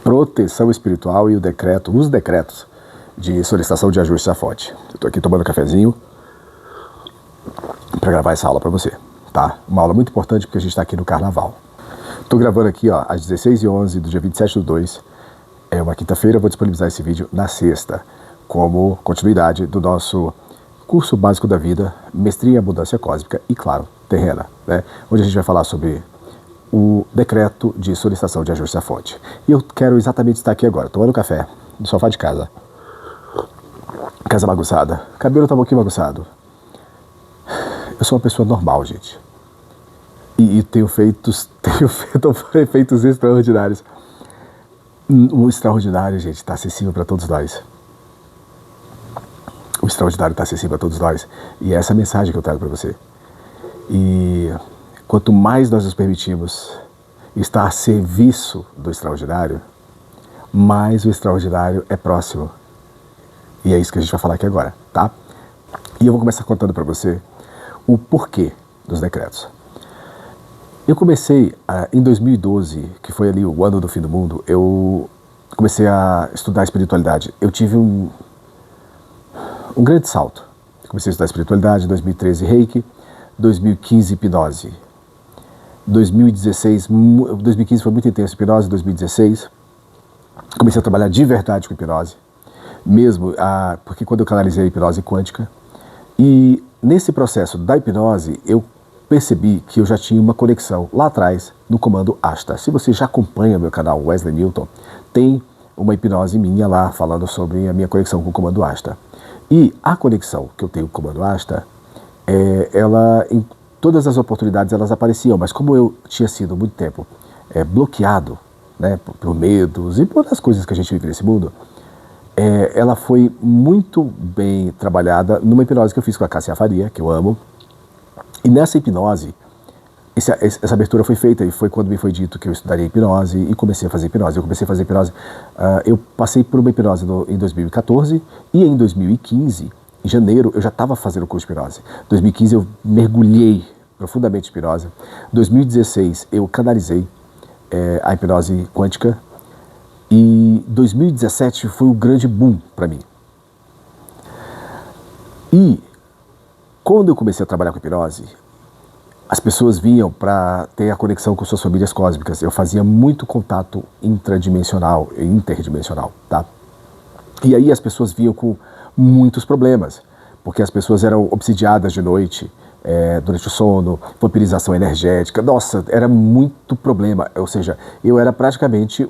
proteção espiritual e os decretos de solicitação de ajuste à fonte. Eu estou aqui tomando um cafezinho para gravar essa aula para você, tá? Uma aula muito importante porque a gente está aqui no Carnaval. Estou gravando aqui às 16h11 do dia 27/2. É uma quinta-feira, vou disponibilizar esse vídeo na sexta, como continuidade do nosso curso básico da vida, Mestria em Abundância Cósmica e, claro, Terrena, né? Onde a gente vai falar sobre o decreto de solicitação de ajuste à fonte. E eu quero exatamente estar aqui agora, tomando café, no sofá de casa. Casa bagunçada, cabelo tá um pouquinho bagunçado. Eu sou uma pessoa normal, gente. E tenho feito efeitos extraordinários. O extraordinário, gente, está acessível para todos nós. O extraordinário está acessível a todos nós. E é essa mensagem que eu trago para você. E quanto mais nós nos permitimos estar a serviço do extraordinário, mais o extraordinário é próximo. E é isso que a gente vai falar aqui agora, tá? E eu vou começar contando para você o porquê dos decretos. Eu comecei em 2012, que foi ali o ano do fim do mundo, eu comecei a estudar espiritualidade. Eu tive um grande salto. Comecei a estudar espiritualidade em 2013, Reiki, 2015, hipnose. 2015 foi muito intenso hipnose, 2016 comecei a trabalhar de verdade com hipnose, mesmo porque quando eu canalizei a hipnose quântica, e nesse processo da hipnose eu percebi que eu já tinha uma conexão lá atrás no comando Ashta. Se você já acompanha meu canal Wesley Newton, tem uma hipnose minha lá falando sobre a minha conexão com o comando Ashta. E a conexão que eu tenho com o comando Ashta, ela, em todas as oportunidades elas apareciam, mas como eu tinha sido muito tempo bloqueado, né, por medos e por outras coisas que a gente vive nesse mundo, ela foi muito bem trabalhada numa hipnose que eu fiz com a Cássia Faria, que eu amo. E nessa hipnose, essa abertura foi feita e foi quando me foi dito que eu estudaria hipnose e comecei a fazer hipnose. Eu comecei a fazer hipnose, eu passei por uma hipnose em 2014 e em 2015, em janeiro, eu já estava fazendo o curso de hipnose. Em 2015 eu mergulhei profundamente em hipnose. Em 2016 eu canalizei a hipnose quântica e 2017 foi o grande boom para mim. E quando eu comecei a trabalhar com hipnose, as pessoas vinham para ter a conexão com suas famílias cósmicas. Eu fazia muito contato intradimensional e interdimensional, tá? E aí as pessoas vinham com muitos problemas, porque as pessoas eram obsidiadas de noite, durante o sono, vampirização energética. Nossa, era muito problema. Ou seja, eu era praticamente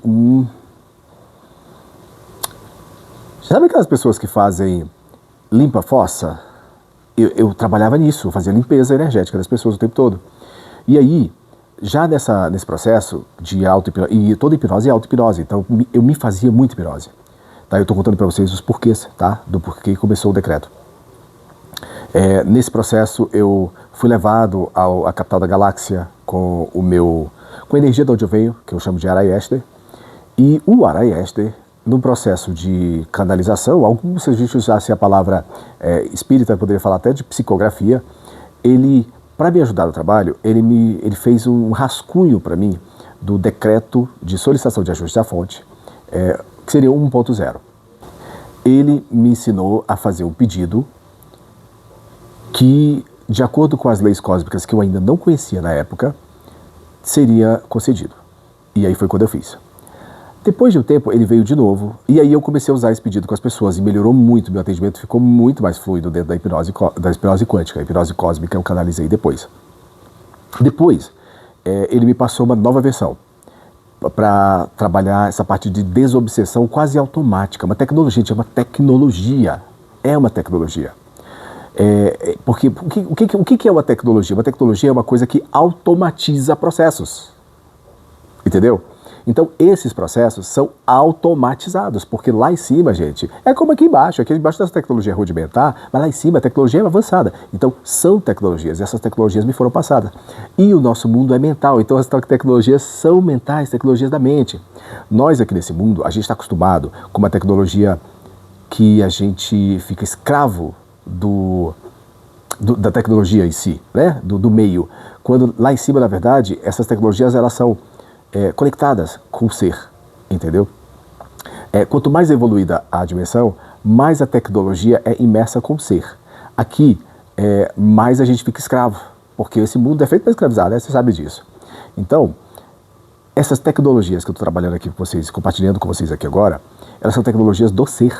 Sabe aquelas pessoas que fazem limpa-fossa? Eu trabalhava nisso, eu fazia limpeza energética das pessoas o tempo todo. E aí, já nesse processo de auto-hipnose, e toda hipnose é auto-hipnose, então eu me fazia muita hipnose. Tá? Eu estou contando para vocês os porquês, tá? Do porquê começou o decreto. Nesse processo, eu fui levado à capital da galáxia com a energia de onde eu venho, que eu chamo de Arayester, e o Arayester, no processo de canalização, se a gente usasse a palavra espírita, eu poderia falar até de psicografia, ele, para me ajudar no trabalho, ele fez um rascunho para mim do decreto de solicitação de ajuste à fonte, que seria 1.0. Ele me ensinou a fazer um pedido que, de acordo com as leis cósmicas que eu ainda não conhecia na época, seria concedido. E aí foi quando eu fiz. Depois de um tempo, ele veio de novo, e aí eu comecei a usar esse pedido com as pessoas, e melhorou muito, meu atendimento ficou muito mais fluido dentro da hipnose quântica. A hipnose cósmica eu canalizei depois. Depois, ele me passou uma nova versão, para trabalhar essa parte de desobsessão quase automática. Uma tecnologia, gente, é uma tecnologia. É uma tecnologia. Porque o que é uma tecnologia? Uma tecnologia é uma coisa que automatiza processos. Entendeu? Então, esses processos são automatizados, porque lá em cima, gente, é como aqui embaixo dessa tecnologia é rudimentar, mas lá em cima a tecnologia é avançada. Então, são tecnologias, essas tecnologias me foram passadas. E o nosso mundo é mental, então as tecnologias são mentais, tecnologias da mente. Nós aqui nesse mundo, a gente está acostumado com uma tecnologia que a gente fica escravo da tecnologia em si, né? do meio. Quando lá em cima, na verdade, essas tecnologias elas são conectadas com o ser, entendeu? Quanto mais evoluída a dimensão, mais a tecnologia é imersa com o ser. Aqui, mais a gente fica escravo, porque esse mundo é feito para escravizar, né? Você sabe disso. Então, essas tecnologias que eu estou trabalhando aqui com vocês, compartilhando com vocês aqui agora, elas são tecnologias do ser.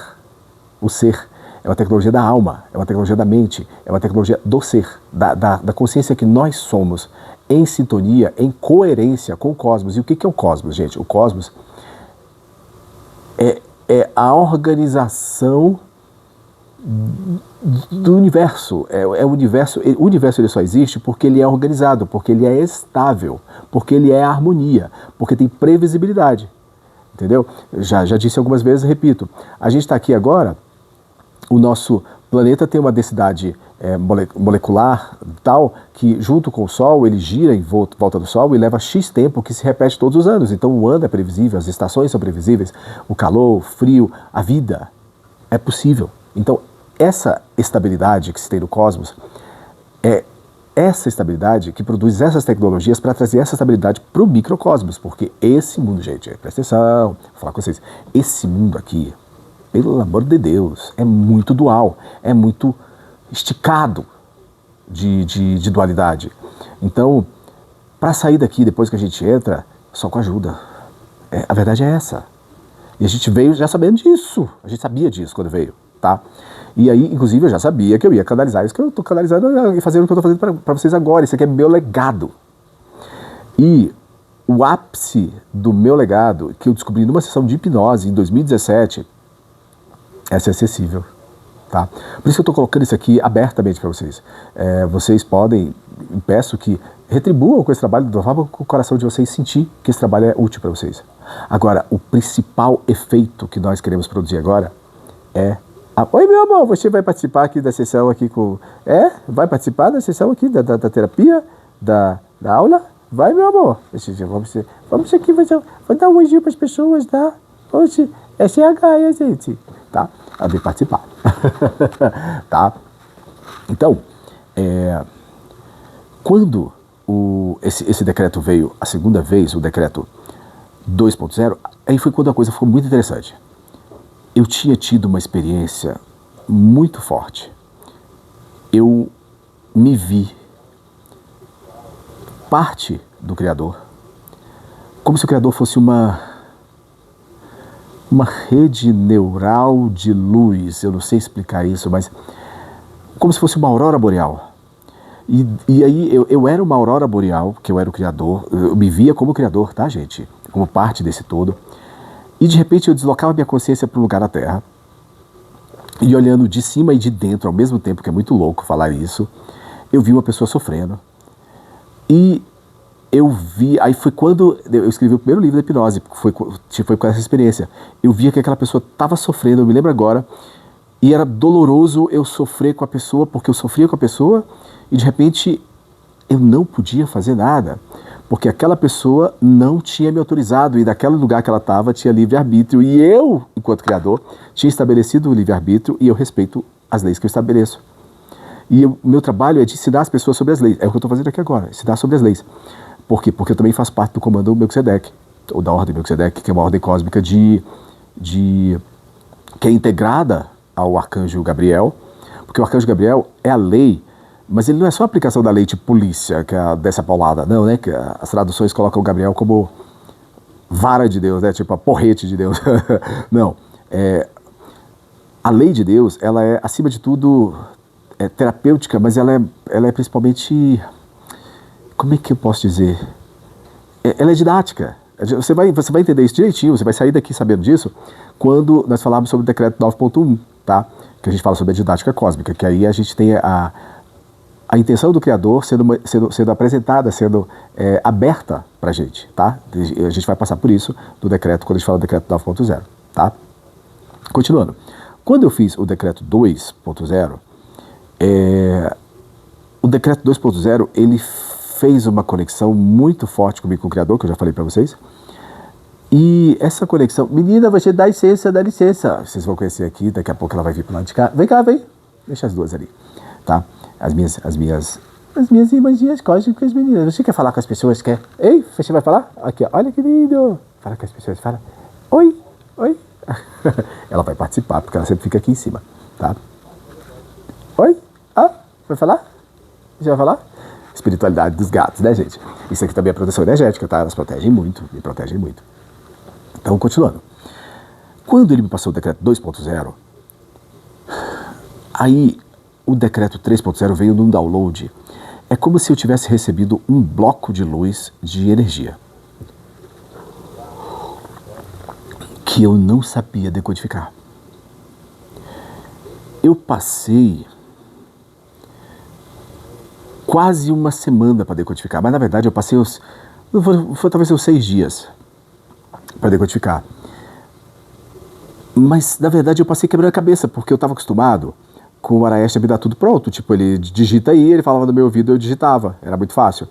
O ser é uma tecnologia da alma, é uma tecnologia da mente, é uma tecnologia do ser, da consciência que nós somos em sintonia, em coerência com o cosmos. E o que é o cosmos, gente? O cosmos é a organização do universo. O universo ele só existe porque ele é organizado, porque ele é estável, porque ele é harmonia, porque tem previsibilidade. Entendeu? Já disse algumas vezes, repito. A gente está aqui agora, o nosso planeta tem uma densidade molecular tal que junto com o Sol ele gira em volta do Sol e leva X tempo que se repete todos os anos. Então o ano é previsível, as estações são previsíveis, o calor, o frio, a vida é possível. Então essa estabilidade que se tem no cosmos é essa estabilidade que produz essas tecnologias para trazer essa estabilidade para o microcosmos, porque esse mundo, gente, presta atenção, vou falar com vocês, esse mundo aqui, pelo amor de Deus, é muito dual, é muito esticado de dualidade. Então, para sair daqui, depois que a gente entra, só com ajuda. A verdade é essa. E a gente veio já sabendo disso, a gente sabia disso quando veio, tá? E aí, inclusive, eu já sabia que eu ia canalizar isso que eu estou canalizando e fazendo o que eu estou fazendo para vocês agora. Isso aqui é meu legado. E o ápice do meu legado, que eu descobri numa sessão de hipnose em 2017, é ser acessível, tá? Por isso que eu estou colocando isso aqui abertamente para vocês. Vocês podem, peço que retribuam com esse trabalho da forma que o coração de vocês sentir que esse trabalho é útil para vocês. Agora, o principal efeito que nós queremos produzir agora é... Oi, meu amor, você vai participar aqui da sessão aqui com... Vai participar da sessão aqui da terapia, da aula? Vai, meu amor. Vamos aqui, vou dar um beijinho para as pessoas, tá? Hoje, essa é a Gaia, gente. Tá? A vir participar. Tá? Então, quando esse decreto veio a segunda vez, o decreto 2.0, aí foi quando a coisa ficou muito interessante. Eu tinha tido uma experiência muito forte. Eu me vi parte do Criador, como se o Criador fosse uma rede neural de luz. Eu não sei explicar isso, mas como se fosse uma aurora boreal. E aí eu era uma aurora boreal, porque eu era o Criador, eu me via como Criador, tá, gente? Como parte desse todo. E de repente eu deslocava minha consciência para um lugar na Terra, e olhando de cima e de dentro ao mesmo tempo, que é muito louco falar isso, eu vi uma pessoa sofrendo. E eu vi, aí foi quando eu escrevi o primeiro livro da hipnose, foi com essa experiência. Eu via que aquela pessoa estava sofrendo, eu me lembro agora, e era doloroso eu sofrer com a pessoa, porque eu sofria com a pessoa, e de repente eu não podia fazer nada. Porque aquela pessoa não tinha me autorizado e daquele lugar que ela estava tinha livre-arbítrio. E eu, enquanto criador, tinha estabelecido o livre-arbítrio e eu respeito as leis que eu estabeleço. E o meu trabalho é de ensinar as pessoas sobre as leis. É o que eu estou fazendo aqui agora, ensinar sobre as leis. Por quê? Porque eu também faço parte do comando Melquisedeque, ou da Ordem Melquisedeque, que é uma ordem cósmica que é integrada ao Arcanjo Gabriel. Porque o Arcanjo Gabriel é a lei. Mas ele não é só a aplicação da lei de polícia, que é dessa paulada, não, né? Que as traduções colocam o Gabriel como vara de Deus, né? Tipo a porrete de Deus. Não. A lei de Deus, ela é, acima de tudo, terapêutica, mas ela é principalmente... Como é que eu posso dizer? Ela é didática. Você vai entender isso direitinho, você vai sair daqui sabendo disso, quando nós falarmos sobre o decreto 9.1, tá? Que a gente fala sobre a didática cósmica, que aí a gente tem a intenção do Criador sendo apresentada, sendo aberta para a gente, tá? A gente vai passar por isso do decreto, quando a gente fala do decreto 9.0, tá? Continuando. Quando eu fiz o decreto 2.0, o decreto 2.0, ele fez uma conexão muito forte comigo, com o Criador, que eu já falei para vocês. E essa conexão... Menina, você dá licença, dá licença. Vocês vão conhecer aqui, daqui a pouco ela vai vir para lado de cá. Vem cá, vem. Deixa as duas ali, tá? As minhas irmãzinhas cósmicas, meninas. Você quer falar com as pessoas? Quer? Ei, você vai falar? Aqui, olha que lindo. Fala com as pessoas, fala. Oi, oi, Ela vai participar, porque ela sempre fica aqui em cima, tá? Oi? Ah, vai falar? Já vai falar? Espiritualidade dos gatos, né, gente? Isso aqui também é proteção energética, tá? Elas protegem muito, me protegem muito. Então, continuando. Quando ele me passou o decreto 2.0, aí o decreto 3.0 veio num download. É como se eu tivesse recebido um bloco de luz de energia que eu não sabia decodificar. Eu passei quase uma semana para decodificar, mas na verdade eu passei foi talvez uns 6 dias para decodificar. Mas na verdade eu passei quebrando a cabeça, porque eu estava acostumado com o Araeste me dar tudo pronto. Tipo, ele digita aí, ele falava no meu ouvido, eu digitava, era muito fácil.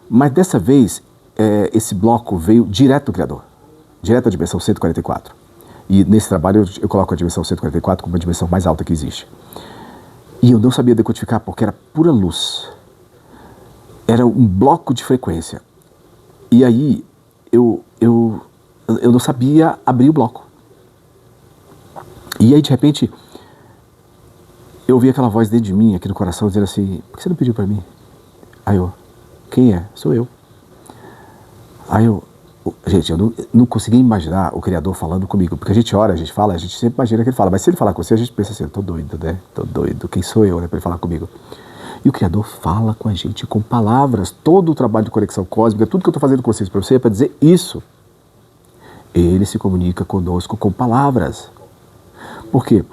Mas dessa vez, esse bloco veio direto do Criador, direto da dimensão 144. E nesse trabalho eu coloco a dimensão 144 como a dimensão mais alta que existe. E eu não sabia decodificar porque era pura luz. Era um bloco de frequência. E aí eu não sabia abrir o bloco. E aí de repente eu ouvi aquela voz dentro de mim, aqui no coração, dizendo assim: por que você não pediu para mim? Aí eu: quem é? Sou eu. Aí gente, eu não consegui imaginar o Criador falando comigo, porque a gente ora, a gente fala, a gente sempre imagina que ele fala, mas se ele falar com você, a gente pensa assim: tô doido, né? Tô doido, quem sou eu, né, para ele falar comigo? E o Criador fala com a gente com palavras. Todo o trabalho de conexão cósmica, tudo que eu estou fazendo com vocês para você é para dizer isso. Ele se comunica conosco com palavras. Por quê?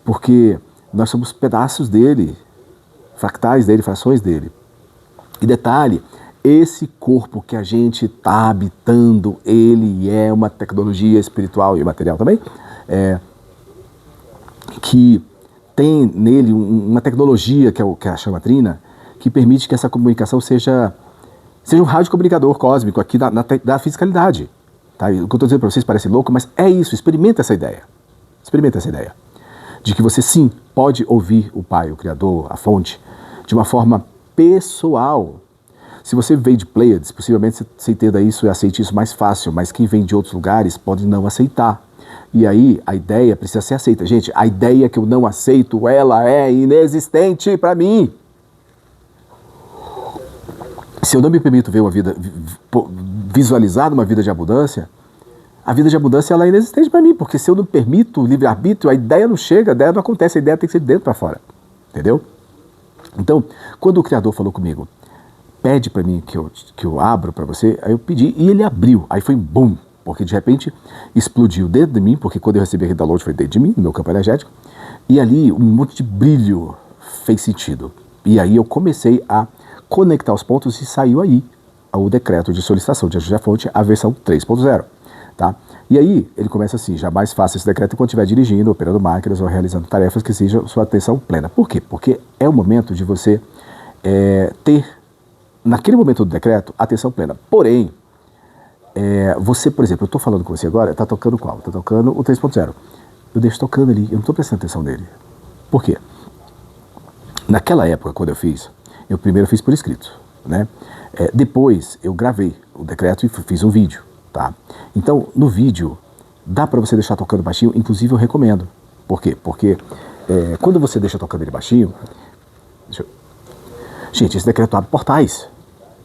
Porque nós somos pedaços dele, fractais dele, frações dele. E detalhe, esse corpo que a gente está habitando, ele é uma tecnologia espiritual e material também, que tem nele uma tecnologia que é a chamatrina, que permite que essa comunicação seja um radiocomunicador cósmico aqui da fisicalidade. Tá? O que eu estou dizendo para vocês parece louco, mas é isso, experimenta essa ideia. Experimenta essa ideia. De que você sim pode ouvir o Pai, o Criador, a fonte, de uma forma pessoal. Se você veio de Pleiades, possivelmente você entenda isso e aceite isso mais fácil, mas quem vem de outros lugares pode não aceitar. E aí a ideia precisa ser aceita. Gente, a ideia que eu não aceito, ela é inexistente para mim. Se eu não me permito ver uma vida, visualizar uma vida de abundância, a vida de abundância ela é inexistente para mim, porque se eu não permito o livre-arbítrio, a ideia não chega, a ideia não acontece, a ideia tem que ser de dentro para fora. Entendeu? Então, quando o Criador falou comigo, pede para mim que eu abro para você, aí eu pedi e ele abriu. Aí foi um boom, porque de repente explodiu dentro de mim, porque quando eu recebi aquele download foi dentro de mim, no meu campo energético, e ali um monte de brilho fez sentido. E aí eu comecei a conectar os pontos e saiu aí o decreto de solicitação de ajuda à fonte, a versão 3.0. Tá? E aí ele começa assim: jamais faça esse decreto enquanto estiver dirigindo, operando máquinas ou realizando tarefas que exijam sua atenção plena. Por quê? Porque é o momento de você ter, naquele momento do decreto, atenção plena. Porém, você, por exemplo, eu estou falando com você agora, está tocando qual? Está tocando o 3.0. Eu deixo tocando ali, eu não estou prestando atenção nele. Por quê? Naquela época, quando eu fiz, eu primeiro fiz por escrito, né? Depois eu gravei o decreto e fiz um vídeo. Tá? Então, no vídeo, dá para você deixar tocando baixinho, inclusive eu recomendo. Por quê? Porque quando você deixa tocando ele baixinho, gente, esse decreto abre portais.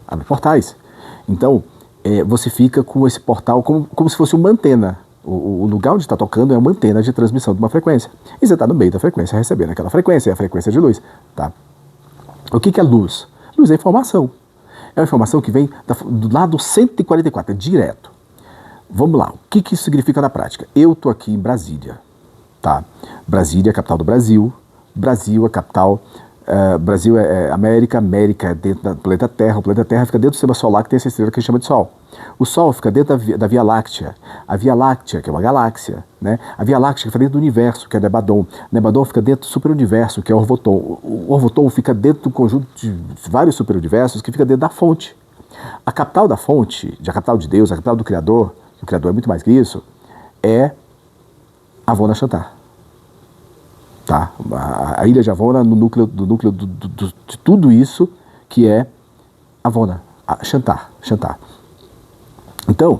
Abre portais. Então, você fica com esse portal como se fosse uma antena. O lugar onde está tocando é uma antena de transmissão de uma frequência. E você está no meio da frequência, recebendo aquela frequência, é a frequência de luz. Tá? O que é luz? Luz é informação. É uma informação que vem do lado 144, é direto. Vamos lá, o que isso significa na prática? Eu estou aqui em Brasília, tá? Brasília é a capital do Brasil, Brasil é a capital, Brasil é América, América é dentro do planeta Terra, o planeta Terra fica dentro do sistema solar que tem essa estrela que a gente chama de Sol. O Sol fica dentro da Via Láctea, a Via Láctea, que é uma galáxia, né? A Via Láctea fica dentro do universo, que é Nebadon. Nebadon fica dentro do superuniverso, que é Orvoton. O Orvoton fica dentro do conjunto de vários superuniversos que fica dentro da fonte. A capital da fonte, a capital de Deus, a capital do Criador, que o Criador é muito mais que isso, é Avona Shantar. Tá? A ilha de Avona, no núcleo de tudo isso que é Avona, Shantar. Então,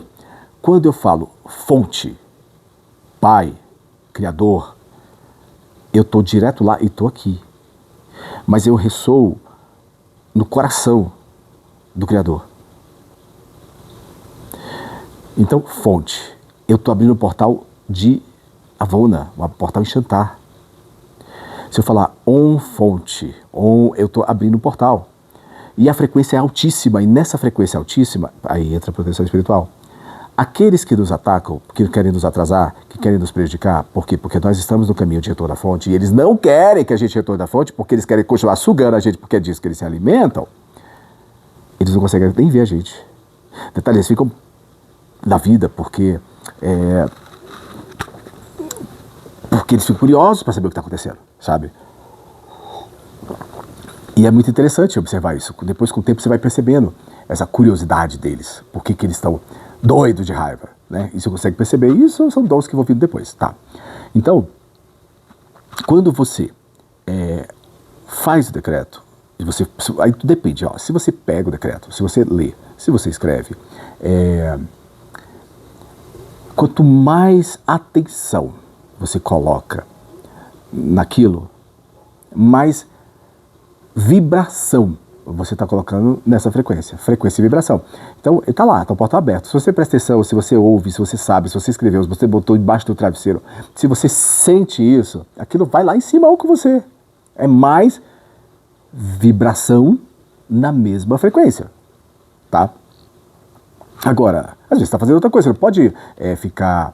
quando eu falo fonte, Pai, Criador, eu estou direto lá e estou aqui. Mas eu ressoo no coração do Criador. Então, fonte. Eu estou abrindo um portal de Avona, um portal em Xantar. Se eu falar fonte, eu estou abrindo um portal. E a frequência é altíssima, e nessa frequência altíssima, aí entra a proteção espiritual. Aqueles que nos atacam, que querem nos atrasar, que querem nos prejudicar, por quê? Porque nós estamos no caminho de retorno à fonte, e eles não querem que a gente retorne à fonte, porque eles querem continuar sugando a gente, porque é disso que eles se alimentam, eles não conseguem nem ver a gente. Detalhe, eles ficam na vida porque eles ficam curiosos para saber o que está acontecendo, sabe? E é muito interessante observar isso. Depois, com o tempo, você vai percebendo essa curiosidade deles. Por que eles estão doidos de raiva, né? E você consegue perceber isso, são dons que vão vir depois, tá? Então, quando você faz o decreto, aí tudo depende, ó, se você pega o decreto, se você lê, se você escreve, quanto mais atenção você coloca naquilo, mais vibração você está colocando nessa frequência e vibração. Então, está lá, está o portal aberto. Se você presta atenção, se você ouve, se você sabe, se você escreveu, se você botou embaixo do travesseiro, se você sente isso, aquilo vai lá em cima com você. É mais vibração na mesma frequência, tá? Agora, às vezes está fazendo outra coisa, você não pode ficar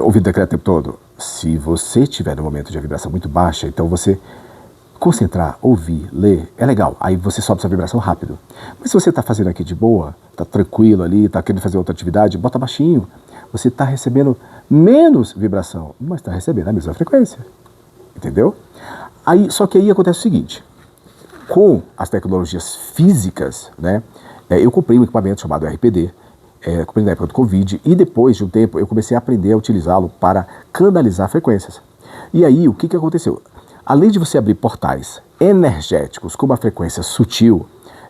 ouvindo o decreto o tempo todo. Se você estiver no momento de vibração muito baixa, então você concentrar, ouvir, ler, é legal. Aí você sobe sua vibração rápido. Mas se você está fazendo aqui de boa, está tranquilo ali, está querendo fazer outra atividade, bota baixinho. Você está recebendo menos vibração, mas está recebendo a mesma frequência. Entendeu? Só que aí acontece o seguinte. Com as tecnologias físicas, né, eu comprei um equipamento chamado RPD, comprei na época do Covid, e depois de um tempo eu comecei a aprender a utilizá-lo para canalizar frequências. E aí, o que aconteceu? Além de você abrir portais energéticos com uma frequência sutil,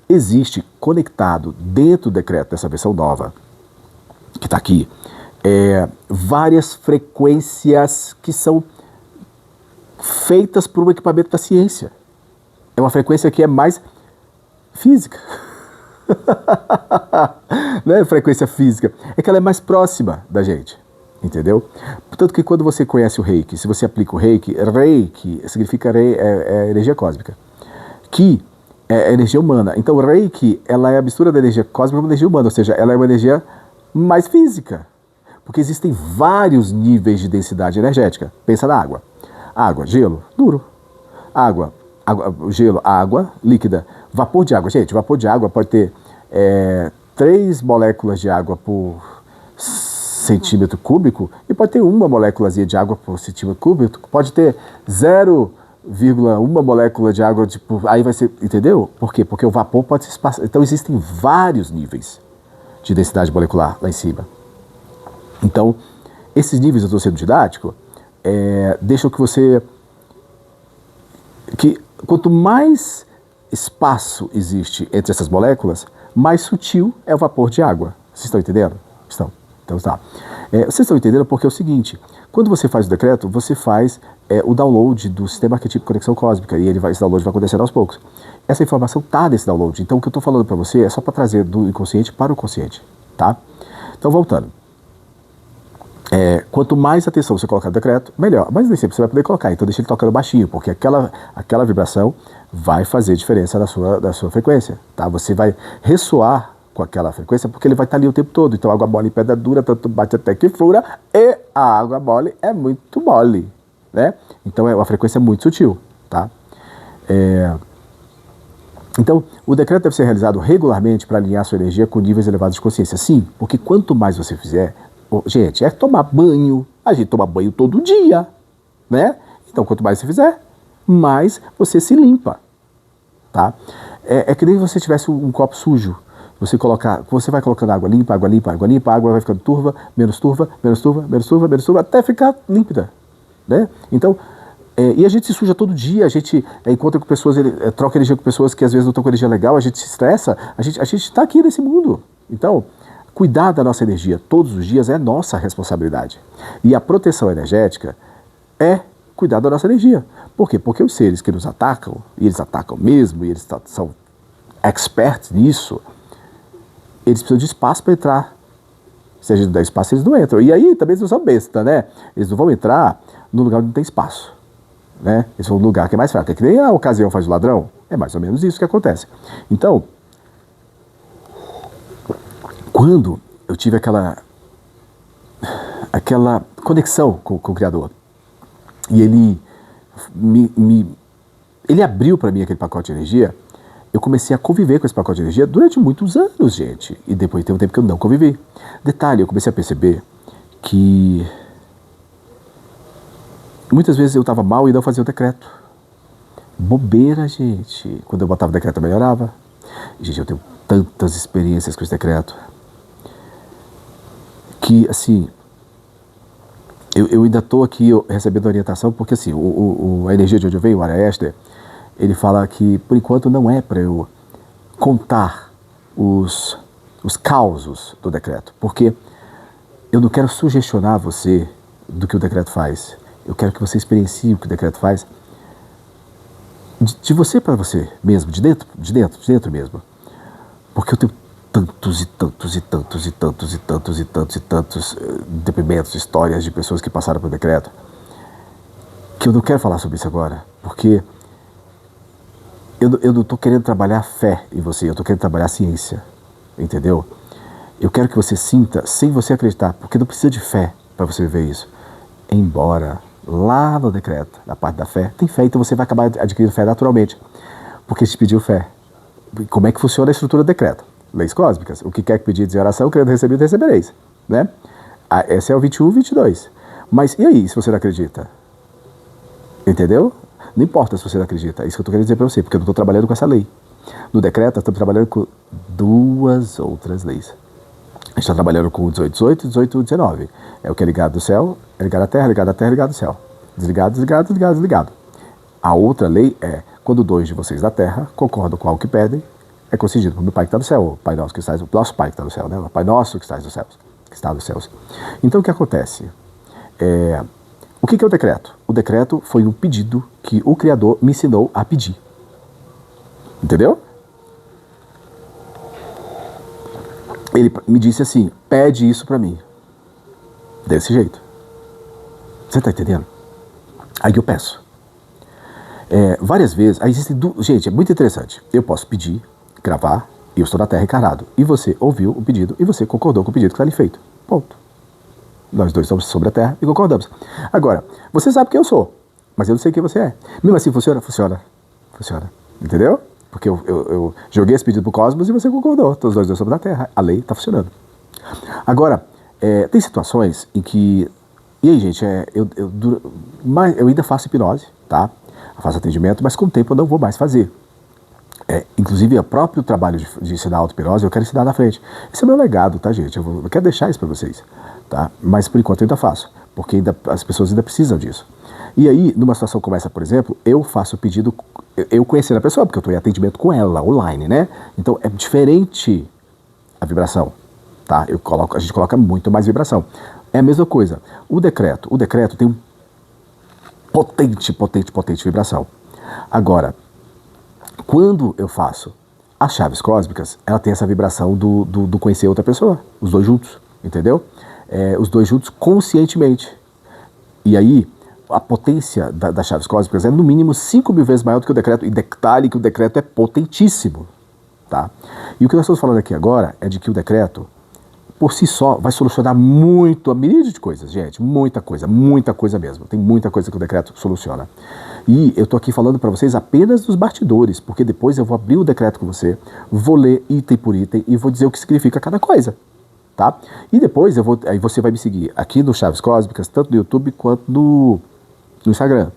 existe conectado dentro do decreto dessa versão nova, que está aqui, várias frequências que são feitas por um equipamento da ciência. É uma frequência que é mais física. Não é frequência física, é que ela é mais próxima da gente, entendeu? Portanto que quando você conhece o Reiki, se você aplica o Reiki significa energia cósmica, que é energia humana. Então o Reiki, ela é a mistura da energia cósmica com a energia humana, ou seja, ela é uma energia mais física, porque existem vários níveis de densidade energética. Pensa na água. Água, gelo, duro. Gelo, água, líquida. Vapor de água, gente, vapor de água pode ter 3 moléculas de água por centímetro cúbico e pode ter uma moléculazinha de água por centímetro cúbico, pode ter 0,1 molécula de água, aí vai ser, entendeu? Por quê? Porque o vapor pode se espaçar. Então existem vários níveis de densidade molecular lá em cima. Então, esses níveis, eu estou sendo didático, deixam que você... Quanto mais espaço existe entre essas moléculas, mais sutil é o vapor de água. Vocês estão entendendo? Estão. Então tá. Vocês estão entendendo porque é o seguinte, quando você faz o decreto, você faz o download do sistema arquetípico de conexão cósmica, e esse download vai acontecer aos poucos. Essa informação está nesse download, então o que eu estou falando para você é só para trazer do inconsciente para o consciente, tá? Então voltando. Quanto mais atenção você colocar no decreto, melhor. Mas nem sempre você vai poder colocar, então deixa ele tocando baixinho, porque aquela vibração vai fazer diferença na sua frequência, tá? Você vai ressoar com aquela frequência, porque ele vai estar ali o tempo todo. Então água mole e pedra dura, tanto bate até que fura, e a água mole é muito mole, né? Então é uma frequência muito sutil, tá? Então, o decreto deve ser realizado regularmente para alinhar sua energia com níveis elevados de consciência. Sim, porque quanto mais você fizer... Gente, tomar banho. A gente toma banho todo dia, né? Então, quanto mais você fizer, mais você se limpa, tá? É que nem se você tivesse um copo sujo. Você vai colocando água limpa, água limpa, água limpa, a água vai ficando turva, menos turva, menos turva, menos turva, menos turva, até ficar límpida, né? Então, e a gente se suja todo dia, a gente encontra com pessoas, troca energia com pessoas que às vezes não estão com energia legal, a gente se estressa, a gente está aqui nesse mundo. Então, cuidar da nossa energia todos os dias é nossa responsabilidade. E a proteção energética é cuidar da nossa energia. Por quê? Porque os seres que nos atacam, e eles atacam mesmo, e eles são experts nisso, eles precisam de espaço para entrar. Se a gente não der espaço, eles não entram. E aí também eles não são besta, né? Eles não vão entrar no lugar onde não tem espaço. Né? Eles vão no lugar que é mais fraco. É que nem a ocasião faz o ladrão. É mais ou menos isso que acontece. Então, quando eu tive aquela conexão com o Criador, e ele abriu para mim aquele pacote de energia, eu comecei a conviver com esse pacote de energia durante muitos anos, gente. E depois tem um tempo que eu não convivi. Detalhe, eu comecei a perceber que muitas vezes eu estava mal e não fazia o decreto. Bobeira, gente. Quando eu botava o decreto, melhorava. Gente, eu tenho tantas experiências com esse decreto que, assim, eu ainda estou aqui recebendo orientação, porque, assim, a energia de onde eu venho, o Ara Ester, ele fala que, por enquanto, não é para eu contar os causos do decreto, porque eu não quero sugestionar você do que o decreto faz. Eu quero que você experiencie o que o decreto faz de você para você mesmo, de dentro mesmo. Porque eu tenho tantos depoimentos, histórias de pessoas que passaram pelo decreto, que eu não quero falar sobre isso agora, porque eu não estou querendo trabalhar fé em você, eu estou querendo trabalhar ciência, entendeu? Eu quero que você sinta sem você acreditar, porque não precisa de fé para você viver isso. Embora lá no decreto, na parte da fé, tem fé, então você vai acabar adquirindo fé naturalmente, porque te pediu fé. Como é que funciona a estrutura do decreto? Leis cósmicas. O que quer que pedir em oração, querendo receber, recebereis. Né? Esse é o 21, 22. Mas e aí, se você não acredita? Entendeu? Não importa se você não acredita. É isso que eu estou querendo dizer para você, porque eu não estou trabalhando com essa lei. No decreto, estamos trabalhando com duas outras leis. A gente está trabalhando com o 18, 18 e 18, 19. É o que é ligado do céu, é ligado à terra, ligado à terra, ligado ao céu. Desligado, desligado, desligado, desligado. A outra lei é, quando dois de vocês da terra concordam com algo que pedem, é concedido para o meu Pai que está no céu, o Pai nosso que está no nosso Pai que está no céu, né? O Pai nosso que está nos céus, que está nos céus. Então o que acontece? O que é o decreto? O decreto foi um pedido que o Criador me ensinou a pedir. Entendeu? Ele me disse assim, pede isso para mim. Desse jeito. Você está entendendo? Aí eu peço. Várias vezes, aí existem gente, é muito interessante. Eu posso pedir, gravar, e eu estou na Terra encarnado. E você ouviu o pedido e você concordou com o pedido que está ali feito. Ponto. Nós dois estamos sobre a Terra e concordamos. Agora, você sabe quem eu sou, mas eu não sei quem você é. Mesmo assim, funciona? Funciona. Funciona. Entendeu? Porque eu joguei esse pedido pro cosmos e você concordou. Todos nós dois estamos na Terra. A lei está funcionando. Agora, tem situações em que... E aí, gente, eu ainda faço hipnose, tá? Eu faço atendimento, mas com o tempo eu não vou mais fazer. Inclusive, o próprio trabalho de ensinar auto-hipnose, eu quero ensinar na frente. Esse é o meu legado, tá, gente? Eu quero deixar isso para vocês, tá? Mas, por enquanto, eu ainda faço, porque as pessoas ainda precisam disso. E aí, numa situação como essa, por exemplo, eu faço o pedido, eu conhecendo a pessoa, porque eu estou em atendimento com ela, online, né? Então, é diferente a vibração, tá? A gente coloca muito mais vibração. É a mesma coisa. O decreto tem um potente vibração. Agora, quando eu faço as chaves cósmicas, ela tem essa vibração do conhecer outra pessoa, os dois juntos, entendeu? Os dois juntos conscientemente. E aí, a potência das chaves cósmicas é no mínimo 5.000 vezes maior do que o decreto, e detalhe que o decreto é potentíssimo, tá? E o que nós estamos falando aqui agora é de que o decreto, por si só, vai solucionar a miríade de coisas, gente, muita coisa mesmo. Tem muita coisa que o decreto soluciona. E eu estou aqui falando para vocês apenas dos bastidores, porque depois eu vou abrir o decreto com você, vou ler item por item e vou dizer o que significa cada coisa, tá? E depois aí você vai me seguir aqui no Chaves Cósmicas, tanto no YouTube quanto no Instagram,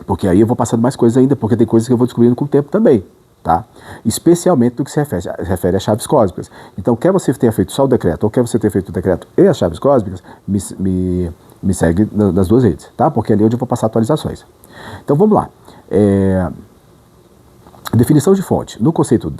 porque aí eu vou passando mais coisas ainda, porque tem coisas que eu vou descobrindo com o tempo também. Tá? Especialmente no que se refere às chaves cósmicas. Então, quer você tenha feito só o decreto, ou quer você ter feito o decreto e as chaves cósmicas, me segue nas duas redes, tá? Porque ali é onde eu vou passar atualizações. Então, vamos lá. Definição de fonte. No conceito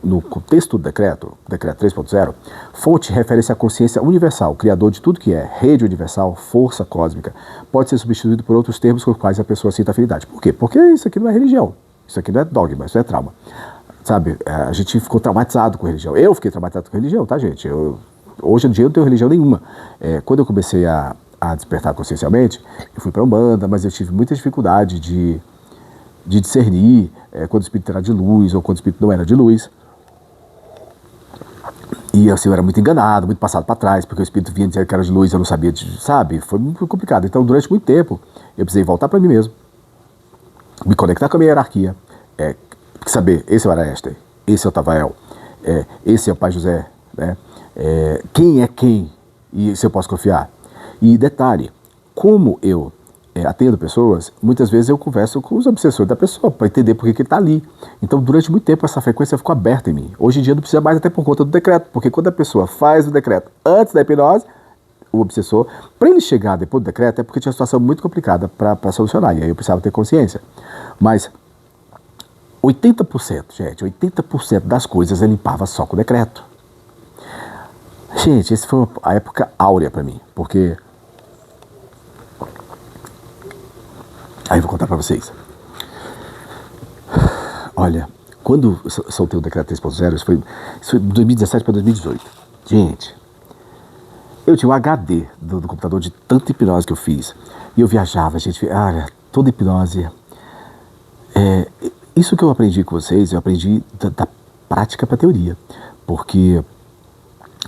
no contexto do decreto 3.0, fonte refere-se à consciência universal, criador de tudo que é, rede universal, força cósmica. Pode ser substituído por outros termos com os quais a pessoa sinta afinidade. Por quê? Porque isso aqui não é religião, isso aqui não é dogma, isso é trauma. Sabe, a gente ficou traumatizado com religião. Eu fiquei traumatizado com religião, tá, gente? Hoje em dia eu não tenho religião nenhuma. Quando eu comecei a despertar consciencialmente, eu fui para Umbanda, mas eu tive muita dificuldade de discernir quando o espírito era de luz ou quando o espírito não era de luz. E assim, eu era muito enganado, muito passado para trás, porque o espírito vinha dizer que era de luz, eu não sabia, sabe? Foi muito complicado. Então, durante muito tempo, eu precisei voltar para mim mesmo, me conectar com a minha hierarquia, saber, esse é o Araester, esse é o Tavael, esse é o Pai José, né? Quem é quem e se eu posso confiar. E detalhe, como eu atendo pessoas, muitas vezes eu converso com os obsessores da pessoa para entender por que ele está ali. Então, durante muito tempo, essa frequência ficou aberta em mim. Hoje em dia não precisa mais, até por conta do decreto, porque quando a pessoa faz o decreto antes da hipnose, o obsessor, para ele chegar depois do decreto, é porque tinha uma situação muito complicada para solucionar, e aí eu precisava ter consciência. Mas 80%, gente, 80% das coisas eu limpava só com o decreto. Gente, essa foi a época áurea para mim, porque... Aí eu vou contar para vocês. Olha, quando eu soltei o decreto 3.0, isso foi de 2017 para 2018. Gente, eu tinha um HD do computador de tanta hipnose que eu fiz. E eu viajava, gente, olha, toda hipnose. Isso que eu aprendi com vocês, eu aprendi da prática para teoria. Porque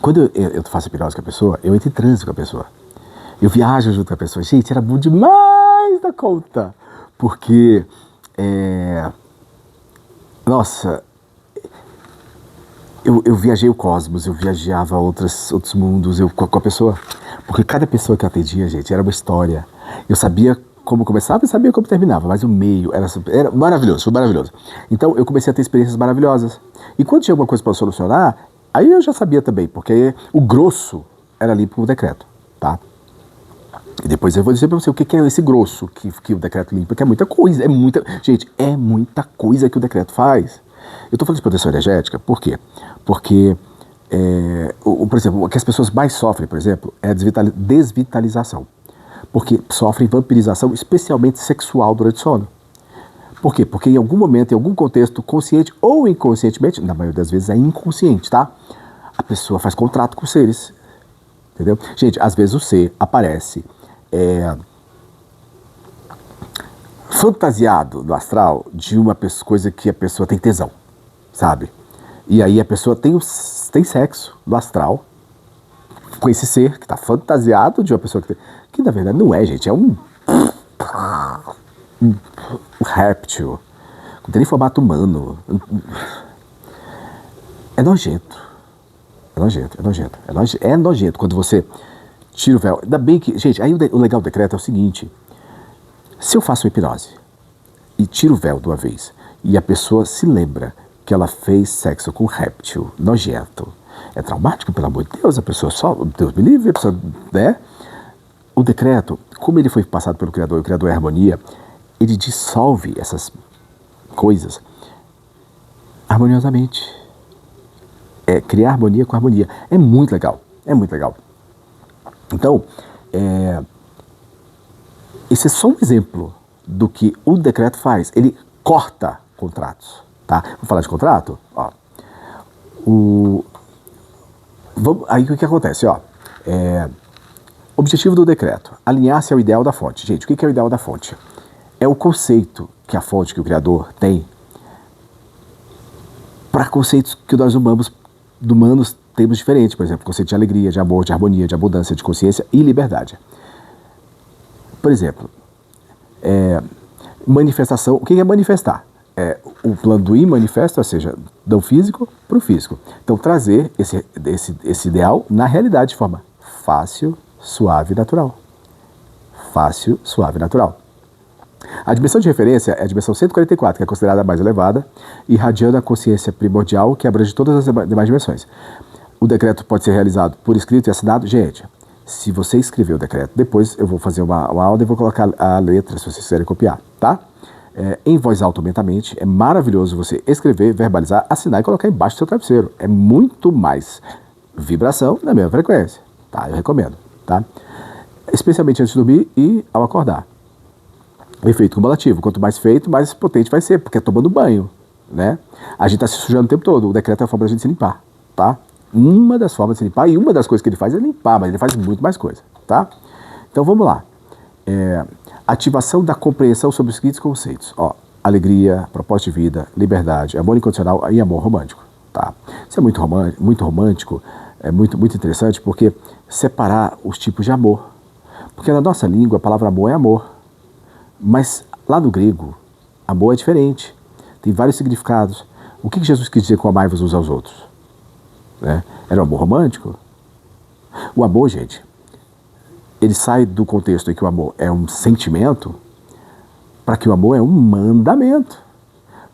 quando eu faço hipnose com a pessoa, eu entro em transe com a pessoa. Eu viajo junto com a pessoa. Gente, era bom demais da conta. Porque, nossa, eu viajei o cosmos, eu viajava outros mundos com a pessoa. Porque cada pessoa que eu atendia, gente, era uma história. Eu sabia como começava e sabia como terminava, mas o meio era maravilhoso, foi maravilhoso. Então eu comecei a ter experiências maravilhosas. E quando tinha alguma coisa para solucionar, aí eu já sabia também, porque o grosso era ali para o decreto, tá? E depois eu vou dizer para você o que é esse grosso que o decreto limpa, que é muita coisa, gente, é muita coisa que o decreto faz. Eu estou falando de proteção energética, por quê? Porque, por exemplo, o que as pessoas mais sofrem, por exemplo, é a desvitalização. Porque sofrem vampirização, especialmente sexual, durante o sono. Por quê? Porque em algum momento, em algum contexto, consciente ou inconscientemente, na maioria das vezes é inconsciente, tá? A pessoa faz contrato com seres, entendeu? Gente, às vezes o ser aparece fantasiado no astral de uma coisa que a pessoa tem tesão, sabe? E aí a pessoa tem sexo no astral com esse ser que está fantasiado de uma pessoa que na verdade não é, gente, é um réptil, não tem nem formato humano. É nojento. É nojento quando você tira o véu. Ainda bem que, gente, aí o legal do decreto é o seguinte: se eu faço uma hipnose e tiro o véu de uma vez e a pessoa se lembra que ela fez sexo com um réptil nojento, é traumático, pelo amor de Deus, a pessoa só, Deus me livre, a pessoa, né? O decreto, como ele foi passado pelo Criador, o Criador é harmonia, ele dissolve essas coisas harmoniosamente. Criar harmonia com harmonia. É muito legal, é muito legal. Então, esse é só um exemplo do que o decreto faz. Ele corta contratos, tá? Vamos falar de contrato? Ó, aí o que acontece? Ó, objetivo do decreto: alinhar-se ao ideal da fonte. Gente, o que é o ideal da fonte? É o conceito que a fonte, que o Criador tem, para conceitos que nós humanos temos diferentes. Por exemplo, conceito de alegria, de amor, de harmonia, de abundância, de consciência e liberdade. Por exemplo, manifestação. O que é manifestar? O plano do manifesta, ou seja, do físico para o físico. Então, trazer esse ideal na realidade de forma fácil, suave e natural. Fácil, suave e natural. A dimensão de referência é a dimensão 144, que é considerada a mais elevada, irradiando a consciência primordial que abrange todas as demais dimensões. O decreto pode ser realizado por escrito e assinado. Gente, se você escrever o decreto, depois eu vou fazer uma aula e vou colocar a letra, se vocês quiserem copiar, tá? em voz alta ou mentalmente. É maravilhoso você escrever, verbalizar, assinar e colocar embaixo do seu travesseiro. É muito mais vibração na mesma frequência, tá? Eu recomendo, tá? Especialmente antes de dormir e ao acordar. Efeito cumulativo. Quanto mais feito, mais potente vai ser, porque é tomando banho, né? A gente está se sujando o tempo todo. O decreto é a forma da gente se limpar, tá? Uma das formas de se limpar, e uma das coisas que ele faz é limpar, mas ele faz muito mais coisa, tá? Então vamos lá. Ativação da compreensão sobre os seguintes conceitos. Ó, alegria, propósito de vida, liberdade, amor incondicional e amor romântico, tá? Isso é muito romântico, é muito interessante, porque separar os tipos de amor. Porque na nossa língua a palavra amor é amor. Mas lá no grego, amor é diferente. Tem vários significados. O que Jesus quis dizer com amai-vos uns aos outros? Era um amor romântico? O amor, gente, ele sai do contexto em que o amor é um sentimento para que o amor é um mandamento.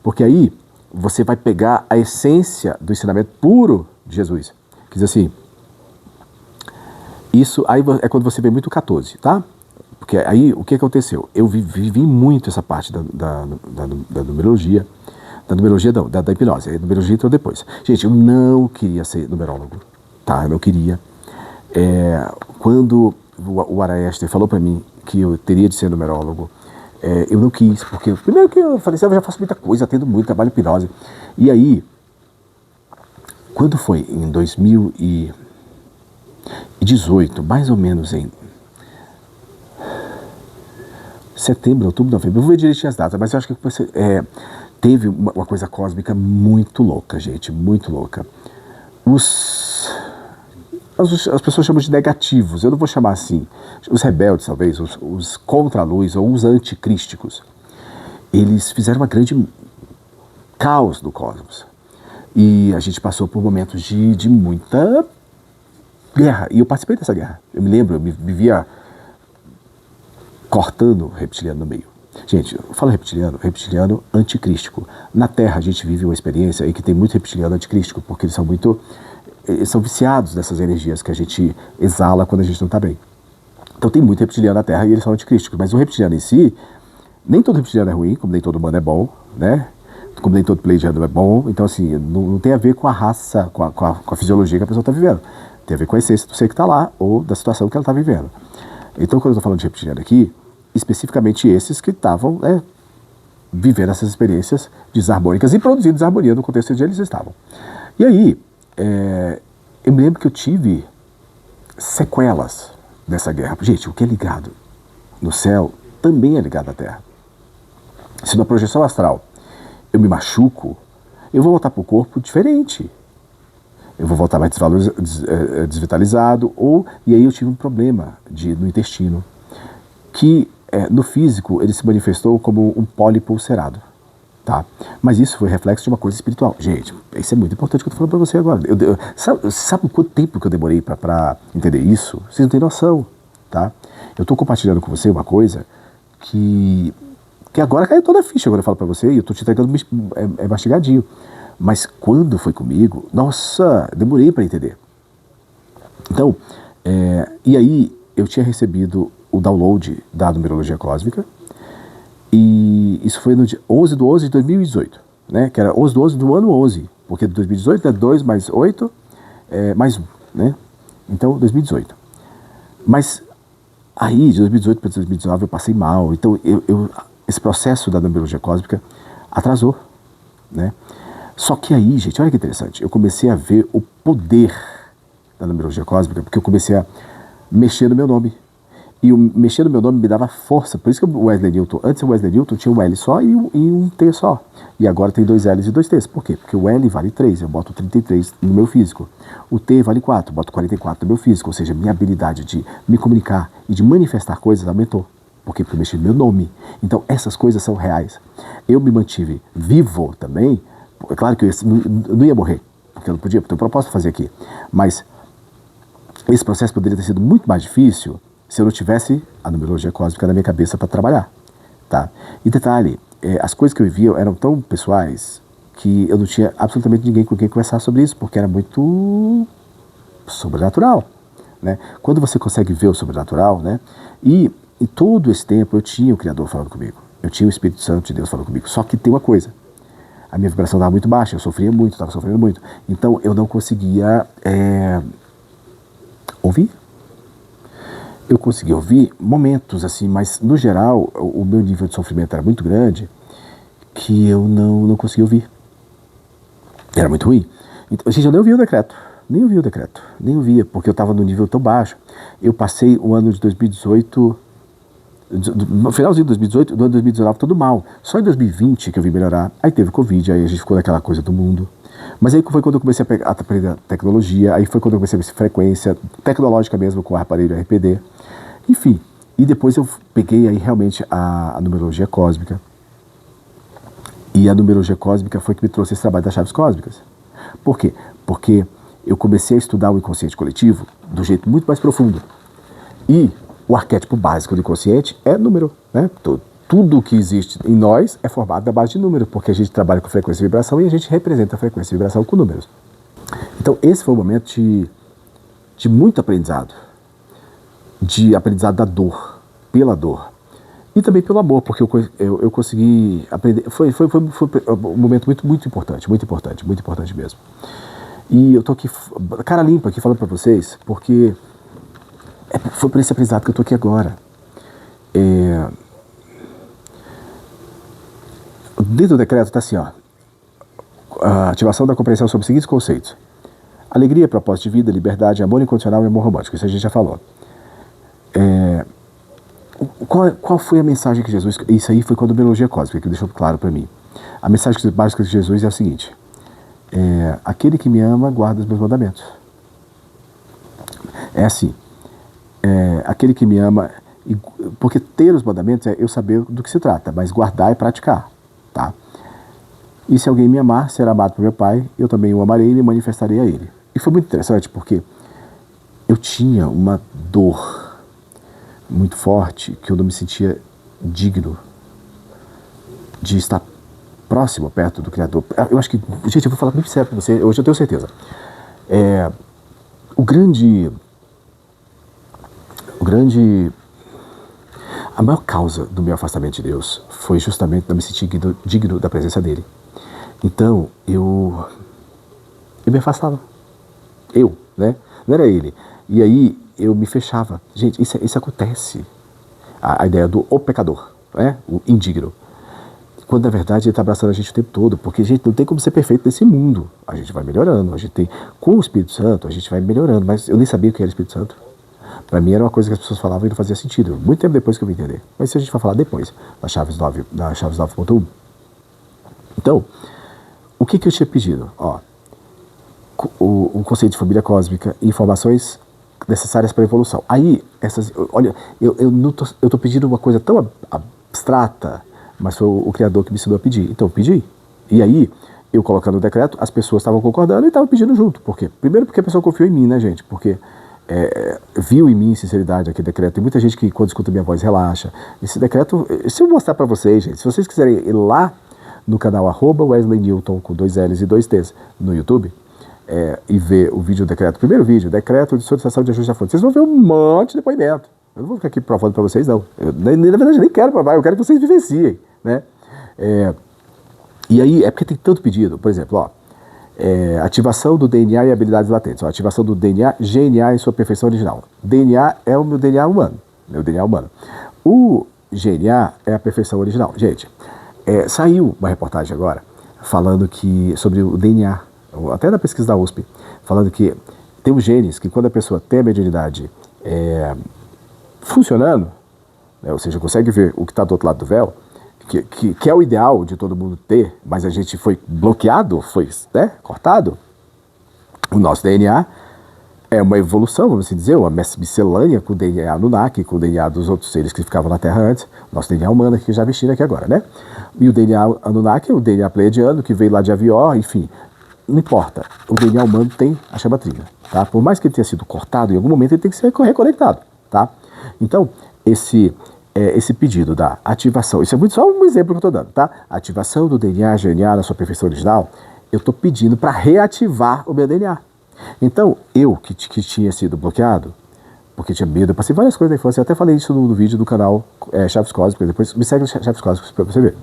Porque aí você vai pegar a essência do ensinamento puro de Jesus. Que diz assim, isso aí é quando você vê muito 14, tá? Porque aí o que aconteceu? Eu vivi muito essa parte da numerologia. Da numerologia não, da hipnose. A numerologia entrou depois. Gente, eu não queria ser numerólogo, tá? Eu não queria. Quando o Araeste falou para mim que eu teria de ser numerólogo, eu não quis, porque primeiro que eu falei assim, eu já faço muita coisa, atendo muito, trabalho em hipnose. E aí, quando foi em 2018, mais ou menos em setembro, outubro, novembro, eu vou ver direitinho as datas, mas eu acho que teve uma coisa cósmica muito louca, gente, muito louca. As pessoas chamam de negativos, eu não vou chamar assim, os rebeldes talvez, os contra-luz ou os anticrísticos, eles fizeram uma grande caos no cosmos. E a gente passou por momentos de muita guerra, e eu participei dessa guerra. Eu me lembro, eu me via cortando o reptiliano no meio. Gente, eu falo reptiliano anticrístico. Na Terra a gente vive uma experiência em que tem muito reptiliano anticrístico, porque eles são viciados nessas energias que a gente exala quando a gente não está bem. Então tem muito reptiliano na Terra e eles são anticrísticos. Mas o reptiliano em si, nem todo reptiliano é ruim, como nem todo humano é bom, né? Como nem todo pleiadiano é bom. Então assim, não tem a ver com a raça, com a fisiologia que a pessoa está vivendo. Tem a ver com a essência do ser que está lá ou da situação que ela está vivendo. Então quando eu estou falando de reptiliano aqui, especificamente esses que estavam vivendo essas experiências desarmônicas e produzindo desarmonia no contexto onde eles estavam. E aí, eu me lembro que eu tive sequelas dessa guerra. Gente, o que é ligado no céu também é ligado à Terra. Se na projeção astral eu me machuco, eu vou voltar para o corpo diferente. Eu vou voltar mais desvitalizado, e aí eu tive um problema no intestino, que no físico ele se manifestou como um pólipo ulcerado, tá? Mas isso foi reflexo de uma coisa espiritual. Gente, isso é muito importante que eu estou falando para você agora. Sabe quanto tempo que eu demorei para entender isso? Vocês não têm noção, tá? Eu estou compartilhando com você uma coisa que agora caiu toda a ficha, agora eu falo para você, e eu estou te entregando mastigadinho. Mas quando foi comigo, nossa, demorei para entender. Então, e aí eu tinha recebido o download da numerologia cósmica, e isso foi no dia 11/11 de 2018, né? Que era 11/11 do ano 11, porque 2018 é 2 mais 8, mais 1, né? Então, 2018. Mas aí, de 2018 para 2019, eu passei mal. Então, esse processo da numerologia cósmica atrasou, né? Só que aí, gente, olha que interessante, eu comecei a ver o poder da numerologia cósmica, porque eu comecei a mexer no meu nome. E o mexer no meu nome me dava força. Por isso que o Wesley Newton, antes o Wesley Newton tinha um L só e um T só. E agora tem 2 L's e 2 T's. Por quê? Porque o L vale 3, eu boto 33 no meu físico. O T vale 4, eu boto 44 no meu físico. Ou seja, minha habilidade de me comunicar e de manifestar coisas aumentou. Por quê? Porque eu mexi no meu nome. Então essas coisas são reais. Eu me mantive vivo também. É claro que eu não ia morrer, porque eu não podia, porque eu tenho um propósito fazer aqui. Mas esse processo poderia ter sido muito mais difícil se eu não tivesse a numerologia cósmica na minha cabeça para trabalhar, tá? E detalhe, as coisas que eu vivia eram tão pessoais que eu não tinha absolutamente ninguém com quem conversar sobre isso, porque era muito sobrenatural, né? Quando você consegue ver o sobrenatural, né? E todo esse tempo eu tinha o Criador falando comigo. Eu tinha o Espírito Santo de Deus falando comigo. Só que tem uma coisa. A minha vibração estava muito baixa, eu sofria muito, estava sofrendo muito. Então eu não conseguia ouvir. Eu conseguia ouvir momentos assim, mas no geral o meu nível de sofrimento era muito grande que eu não conseguia ouvir. Era muito ruim. Então, gente, eu nem ouvia o decreto. Nem ouvia, porque eu estava num nível tão baixo. Eu passei o ano de 2018, no finalzinho de 2018, no ano de 2019, tudo mal. Só em 2020 que eu vim melhorar. Aí teve Covid, aí a gente ficou naquela coisa do mundo. Mas aí foi quando eu comecei a aprender tecnologia, aí foi quando eu comecei a ver frequência tecnológica mesmo, com o aparelho RPD. Enfim, e depois eu peguei aí realmente a numerologia cósmica. E a numerologia cósmica foi que me trouxe esse trabalho das chaves cósmicas. Por quê? Porque eu comecei a estudar o inconsciente coletivo de um jeito muito mais profundo. E o arquétipo básico do inconsciente é número, né? Tudo que existe em nós é formado da base de número, porque a gente trabalha com frequência e vibração e a gente representa a frequência e vibração com números. Então esse foi um momento de muito aprendizado. De aprendizado da dor, pela dor. E também pelo amor, porque eu consegui aprender. Foi um momento muito importante mesmo. E eu tô aqui, cara limpa, aqui falando para vocês, porque foi por esse aprendizado que eu tô aqui agora. Dentro do decreto tá assim, ó. A ativação da compreensão sobre os seguintes conceitos: alegria, propósito de vida, liberdade, amor incondicional e amor romântico. Isso a gente já falou. Qual foi a mensagem que Jesus... Isso aí foi com a numerologia cósmica, que deixou claro para mim. A mensagem básica de Jesus é a seguinte: aquele que me ama guarda os meus mandamentos. É assim, aquele que me ama... Porque ter os mandamentos é eu saber do que se trata, mas guardar é praticar, tá? E se alguém me amar, será amado por meu Pai, eu também o amarei e me manifestarei a ele. E foi muito interessante porque eu tinha uma dor muito forte, que eu não me sentia digno de estar próximo, perto do Criador. Eu acho que, gente, eu vou falar muito sério para você, hoje eu tenho certeza. A maior causa do meu afastamento de Deus foi justamente não me sentir digno da presença dele. Então, eu me afastava. Né? Não era ele. E aí, eu me fechava. Gente, isso acontece. A ideia do o pecador, né? O indigno. Quando, na verdade, ele está abraçando a gente o tempo todo. Porque, gente, não tem como ser perfeito nesse mundo. A gente vai melhorando. Com o Espírito Santo, a gente vai melhorando. Mas eu nem sabia o que era o Espírito Santo. Para mim, era uma coisa que as pessoas falavam e não fazia sentido. Muito tempo depois que eu vim entender. Mas isso a gente vai falar depois, da Chaves 9.1. Então, o que eu tinha pedido? O conceito de família cósmica, informações necessárias para a evolução. Aí, olha, eu tô pedindo uma coisa tão abstrata, mas foi o Criador que me ensinou a pedir. Então eu pedi. E aí, eu colocando o decreto, as pessoas estavam concordando e estavam pedindo junto. Por quê? Primeiro porque a pessoa confiou em mim, né, gente? Porque viu em mim sinceridade aquele decreto. Tem muita gente que, quando escuta minha voz, relaxa. Esse decreto, se eu mostrar para vocês, gente, se vocês quiserem ir lá no canal @Wesley Newton, com 2 L's e 2 T's, no YouTube, e ver o vídeo do decreto, o primeiro vídeo, decreto de solicitação de ajuste da fonte, vocês vão ver um monte de depoimento. Eu não vou ficar aqui provando para vocês, não. Na verdade, eu nem quero provar, eu quero que vocês vivenciem, né? E aí, é porque tem tanto pedido. Por exemplo, ativação do DNA e habilidades latentes. Ativação do DNA, GNA em sua perfeição original. DNA é o meu DNA humano. O GNA é a perfeição original. Gente, saiu uma reportagem agora falando sobre o DNA, até na pesquisa da USP, falando que tem os genes que, quando a pessoa tem a mediunidade funcionando, né, ou seja, consegue ver o que está do outro lado do véu, que é o ideal de todo mundo ter, mas a gente foi bloqueado, foi cortado. O nosso DNA é uma evolução, vamos assim dizer, uma miscelânea com o DNA Anunnaki, com o DNA dos outros seres que ficavam na Terra antes, nosso DNA humano que já vestiram aqui agora, né? E o DNA Anunnaki é o DNA pleiadiano, que veio lá de Avió, enfim. Não importa, o DNA humano tem a chama trina, tá? Por mais que ele tenha sido cortado, em algum momento ele tem que ser reconectado, tá? Então, esse pedido da ativação, isso é só um exemplo que eu estou dando, tá? Ativação do DNA GNA na sua perfeição original, eu estou pedindo para reativar o meu DNA. Então, eu que tinha sido bloqueado, porque tinha medo. Eu passei várias coisas na infância. Eu até falei isso no vídeo do canal Chaves Cósmicas. Depois me segue no Chaves Cósmicas pra você ver.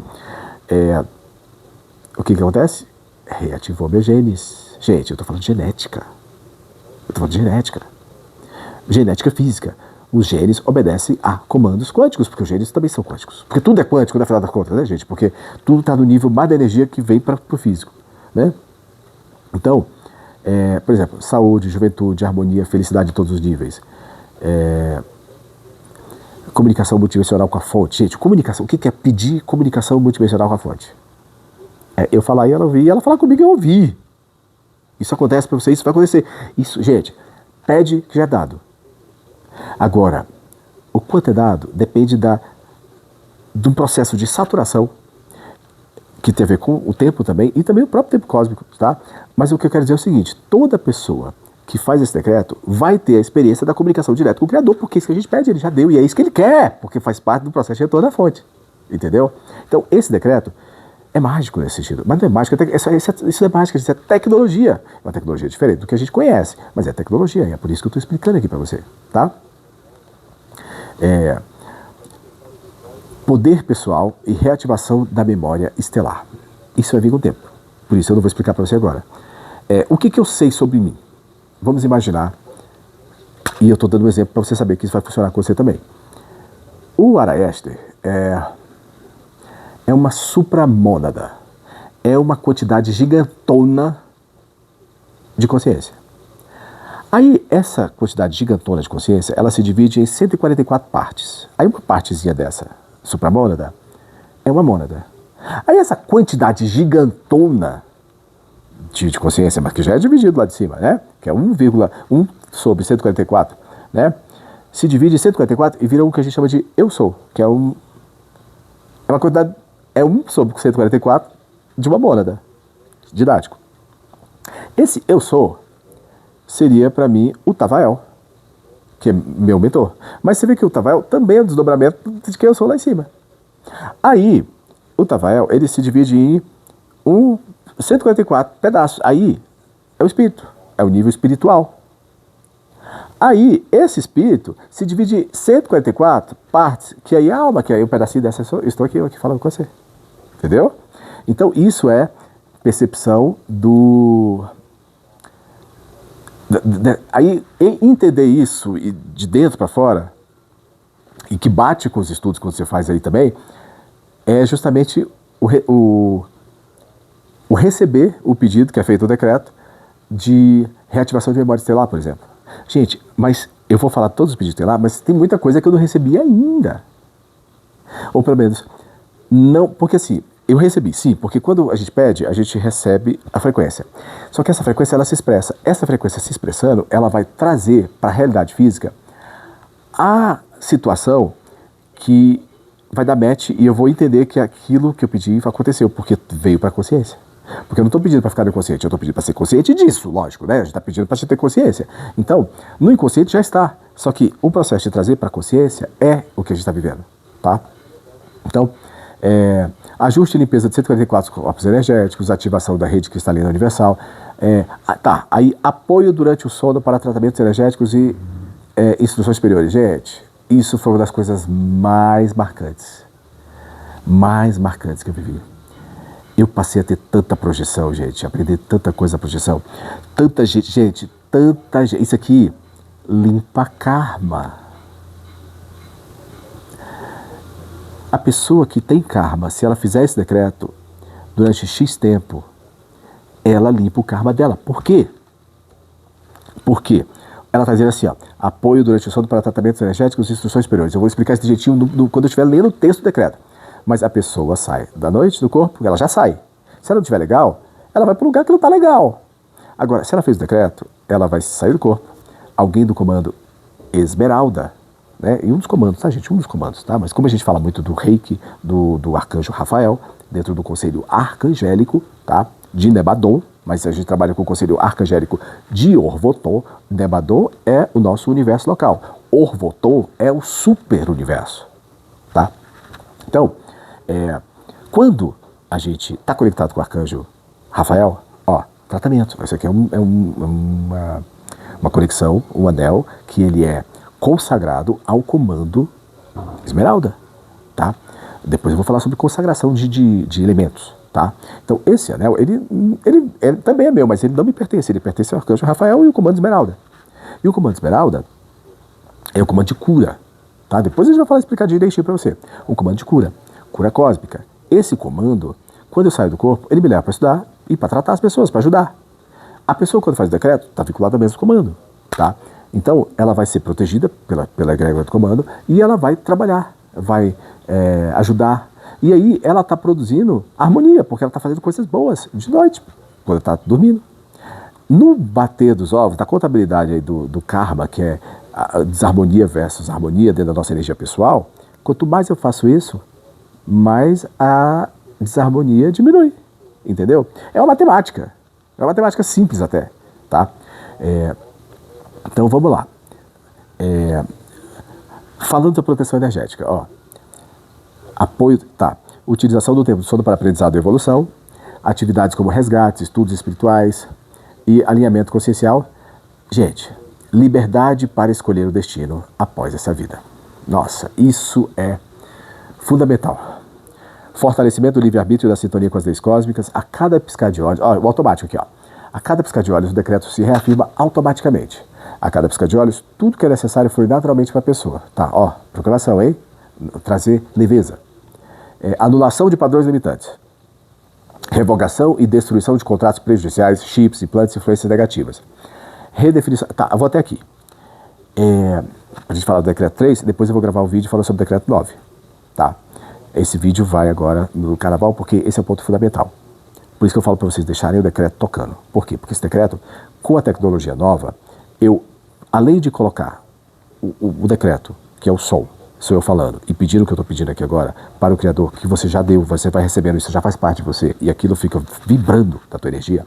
O que acontece? Reativou meus genes. Gente, eu tô falando de genética. Eu tô falando de genética. Genética física. Os genes obedecem a comandos quânticos, porque os genes também são quânticos. Porque tudo é quântico, na final das contas, né, gente? Porque tudo está no nível mais da energia que vem para o físico, né? Então, por exemplo, saúde, juventude, harmonia, felicidade em todos os níveis. Comunicação multidimensional com a fonte. Gente, comunicação, o que é pedir comunicação multidimensional com a fonte? Eu falar e ela ouvir, e ela falar comigo e eu ouvir. Isso acontece para você, isso vai acontecer. Isso, gente, pede que já é dado. Agora, o quanto é dado depende de um processo de saturação, que tem a ver com o tempo também, e também o próprio tempo cósmico, tá? Mas o que eu quero dizer é o seguinte, toda pessoa que faz esse decreto vai ter a experiência da comunicação direta com o Criador, porque isso que a gente pede, ele já deu, e é isso que ele quer, porque faz parte do processo de retorno à fonte, entendeu? Então, esse decreto é mágico nesse sentido, mas não é mágico, isso é mágica, isso é tecnologia, uma tecnologia diferente do que a gente conhece, mas é tecnologia, e é por isso que eu estou explicando aqui para você, tá? Poder pessoal e reativação da memória estelar. Isso vai vir com o tempo. Por isso eu não vou explicar para você agora. O que eu sei sobre mim? Vamos imaginar, e eu estou dando um exemplo para você saber que isso vai funcionar com você também. O Araester é uma supramônada. É uma quantidade gigantona de consciência. Aí, essa quantidade gigantona de consciência, ela se divide em 144 partes. Aí, uma partezinha dessa supramônada é uma mônada. Aí, essa quantidade gigantona de consciência, mas que já é dividido lá de cima, né? Que é 1,1 sobre 144, né? Se divide em 144 e vira o que a gente chama de eu sou, que é uma quantidade, 1 sobre 144 de uma mônada, didático. Esse eu sou seria para mim o Tavael, que é meu mentor. Mas você vê que o Tavael também é um desdobramento de quem eu sou lá em cima. Aí, o Tavael, ele se divide em 144 pedaços. Aí, é o espírito, é o nível espiritual. Aí, esse espírito se divide em 144 partes, que aí a alma, que aí um pedacinho dessa estou aqui falando com você. Entendeu? Então, isso é percepção Aí, entender isso de dentro para fora, e que bate com os estudos que você faz aí também, é justamente o receber o pedido, que é feito o decreto, de reativação de memória estelar, por exemplo. Gente, mas eu vou falar todos os pedidos estelar, mas tem muita coisa que eu não recebi ainda. Ou pelo menos, não, porque assim, eu recebi, sim, porque quando a gente pede, a gente recebe a frequência. Só que essa frequência, ela se expressa. Essa frequência se expressando, ela vai trazer para a realidade física a situação que vai dar match e eu vou entender que aquilo que eu pedi aconteceu, porque veio para a consciência. Porque eu não estou pedindo para ficar inconsciente, eu estou pedindo para ser consciente disso, lógico, né? A gente está pedindo para ter consciência. Então, no inconsciente já está. Só que o processo de trazer para a consciência é o que a gente está vivendo, tá? Então, ajuste e limpeza de 144 corpos energéticos, ativação da rede cristalina universal. Aí apoio durante o sono para tratamentos energéticos e instruções superiores. Gente, isso foi uma das coisas mais marcantes que eu vivi. Eu passei a ter tanta projeção, gente, aprender tanta coisa na projeção. Tanta gente, isso aqui limpa karma. A pessoa que tem karma, se ela fizer esse decreto durante X tempo, ela limpa o karma dela. Por quê? Porque ela está dizendo assim, ó, apoio durante o sono para tratamentos energéticos e instruções superiores. Eu vou explicar esse jeitinho quando eu estiver lendo o texto do decreto. Mas a pessoa sai da noite do corpo, ela já sai. Se ela não estiver legal, ela vai para um lugar que não está legal. Agora, se ela fez o decreto, ela vai sair do corpo. Alguém do comando Esmeralda, né? E um dos comandos, tá, gente? Um dos comandos, tá? Mas como a gente fala muito do reiki, do arcanjo Rafael, dentro do conselho arcangélico, tá? De Nebadon, mas a gente trabalha com o conselho arcangélico de Orvoton. Nebadon é o nosso universo local. Orvoton é o super universo, tá? Então, quando a gente está conectado com o arcanjo Rafael, ó, tratamento. Isso aqui é uma conexão, um anel, que ele é consagrado ao comando Esmeralda, tá? Depois eu vou falar sobre consagração de elementos, tá? Então esse anel, ele também é meu, mas ele não me pertence, ele pertence ao arcanjo Rafael e o comando Esmeralda. E o comando Esmeralda é o comando de cura, tá? Depois a gente vai falar, explicar direitinho para você. Um comando de cura, cura cósmica. Esse comando, quando eu saio do corpo, ele me leva para estudar e para tratar as pessoas, para ajudar. A pessoa, quando faz o decreto, está vinculada ao mesmo comando, tá? Então, ela vai ser protegida pela egrégora do comando e ela vai trabalhar, vai ajudar. E aí, ela está produzindo harmonia, porque ela está fazendo coisas boas de noite, quando está dormindo. No bater dos ovos, da contabilidade aí do karma, que é a desarmonia versus harmonia dentro da nossa energia pessoal, quanto mais eu faço isso, mais a desarmonia diminui, entendeu? É uma matemática simples até, tá? Então vamos lá. Falando da proteção energética, ó, apoio, tá? Utilização do tempo do sono para aprendizado e evolução, atividades como resgates, estudos espirituais e alinhamento consciencial. Gente, liberdade para escolher o destino após essa vida. Nossa, isso é fundamental. Fortalecimento do livre-arbítrio e da sintonia com as leis cósmicas. A cada piscar de olhos, ó, o automático aqui, ó. A cada piscar de olhos, o decreto se reafirma automaticamente. A cada piscar de olhos, tudo que é necessário flui naturalmente para a pessoa. Tá, ó, proclamação, hein? Trazer leveza. Anulação de padrões limitantes. Revogação e destruição de contratos prejudiciais, chips, implantes e influências negativas. Redefinição. Tá, eu vou até aqui. A gente fala do decreto 3, depois eu vou gravar um vídeo falando sobre o decreto 9. Tá? Esse vídeo vai agora no carnaval, porque esse é o ponto fundamental. Por isso que eu falo para vocês deixarem o decreto tocando. Por quê? Porque esse decreto, com a tecnologia nova, eu, além de colocar o decreto, que é o som, sou eu falando, e pedindo o que eu estou pedindo aqui agora, para o Criador, que você já deu, você vai recebendo, isso já faz parte de você, e aquilo fica vibrando da tua energia,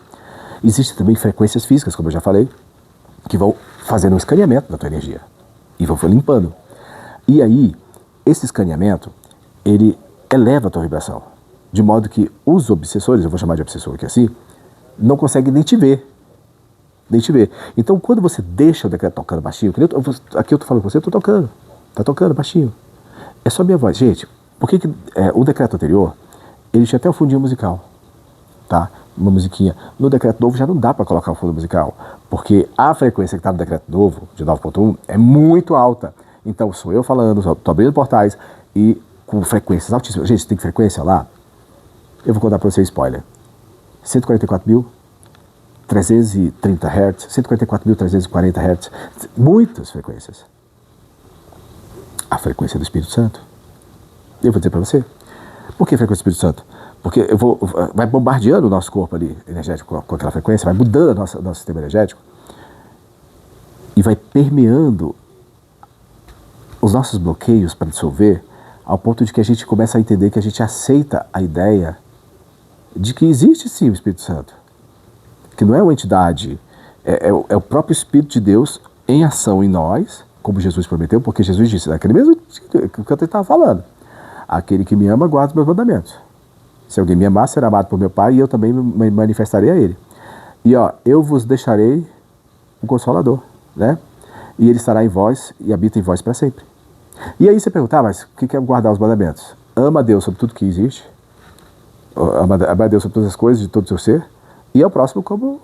existem também frequências físicas, como eu já falei, que vão fazendo um escaneamento da tua energia, e vão limpando. E aí, esse escaneamento, ele eleva a tua vibração, de modo que os obsessores, eu vou chamar de obsessor aqui assim, não conseguem nem te ver. Nem te ver. Então, quando você deixa o decreto tocando baixinho, aqui eu tô falando com você, eu tô tocando. Tá tocando baixinho. É só minha voz. Gente, por que o decreto anterior, ele tinha até o fundinho musical, tá? Uma musiquinha. No decreto novo já não dá para colocar o fundo musical, porque a frequência que tá no decreto novo, de 9.1, é muito alta. Então, sou eu falando, tô abrindo portais e com frequências altíssimas. Gente, tem frequência lá? Eu vou contar para você spoiler. 144.330 Hz, 144.340 Hz, muitas frequências. A frequência do Espírito Santo. Eu vou dizer para você. Por que frequência do Espírito Santo? Porque vai bombardeando o nosso corpo ali, energético, com aquela frequência, vai mudando o nosso sistema energético e vai permeando os nossos bloqueios para dissolver, ao ponto de que a gente começa a entender que a gente aceita a ideia de que existe sim o Espírito Santo, que não é uma entidade, é o próprio Espírito de Deus em ação em nós, como Jesus prometeu, porque Jesus disse, aquele mesmo que eu estava falando, aquele que me ama guarda os meus mandamentos. Se alguém me amar, será amado por meu Pai, e eu também me manifestarei a ele. E ó, eu vos deixarei um Consolador, né? E ele estará em vós e habita em vós para sempre. E aí você pergunta, mas o que é guardar os mandamentos? Ama a Deus sobre tudo que existe, ama a Deus sobre todas as coisas, de todo o seu ser, e ao próximo como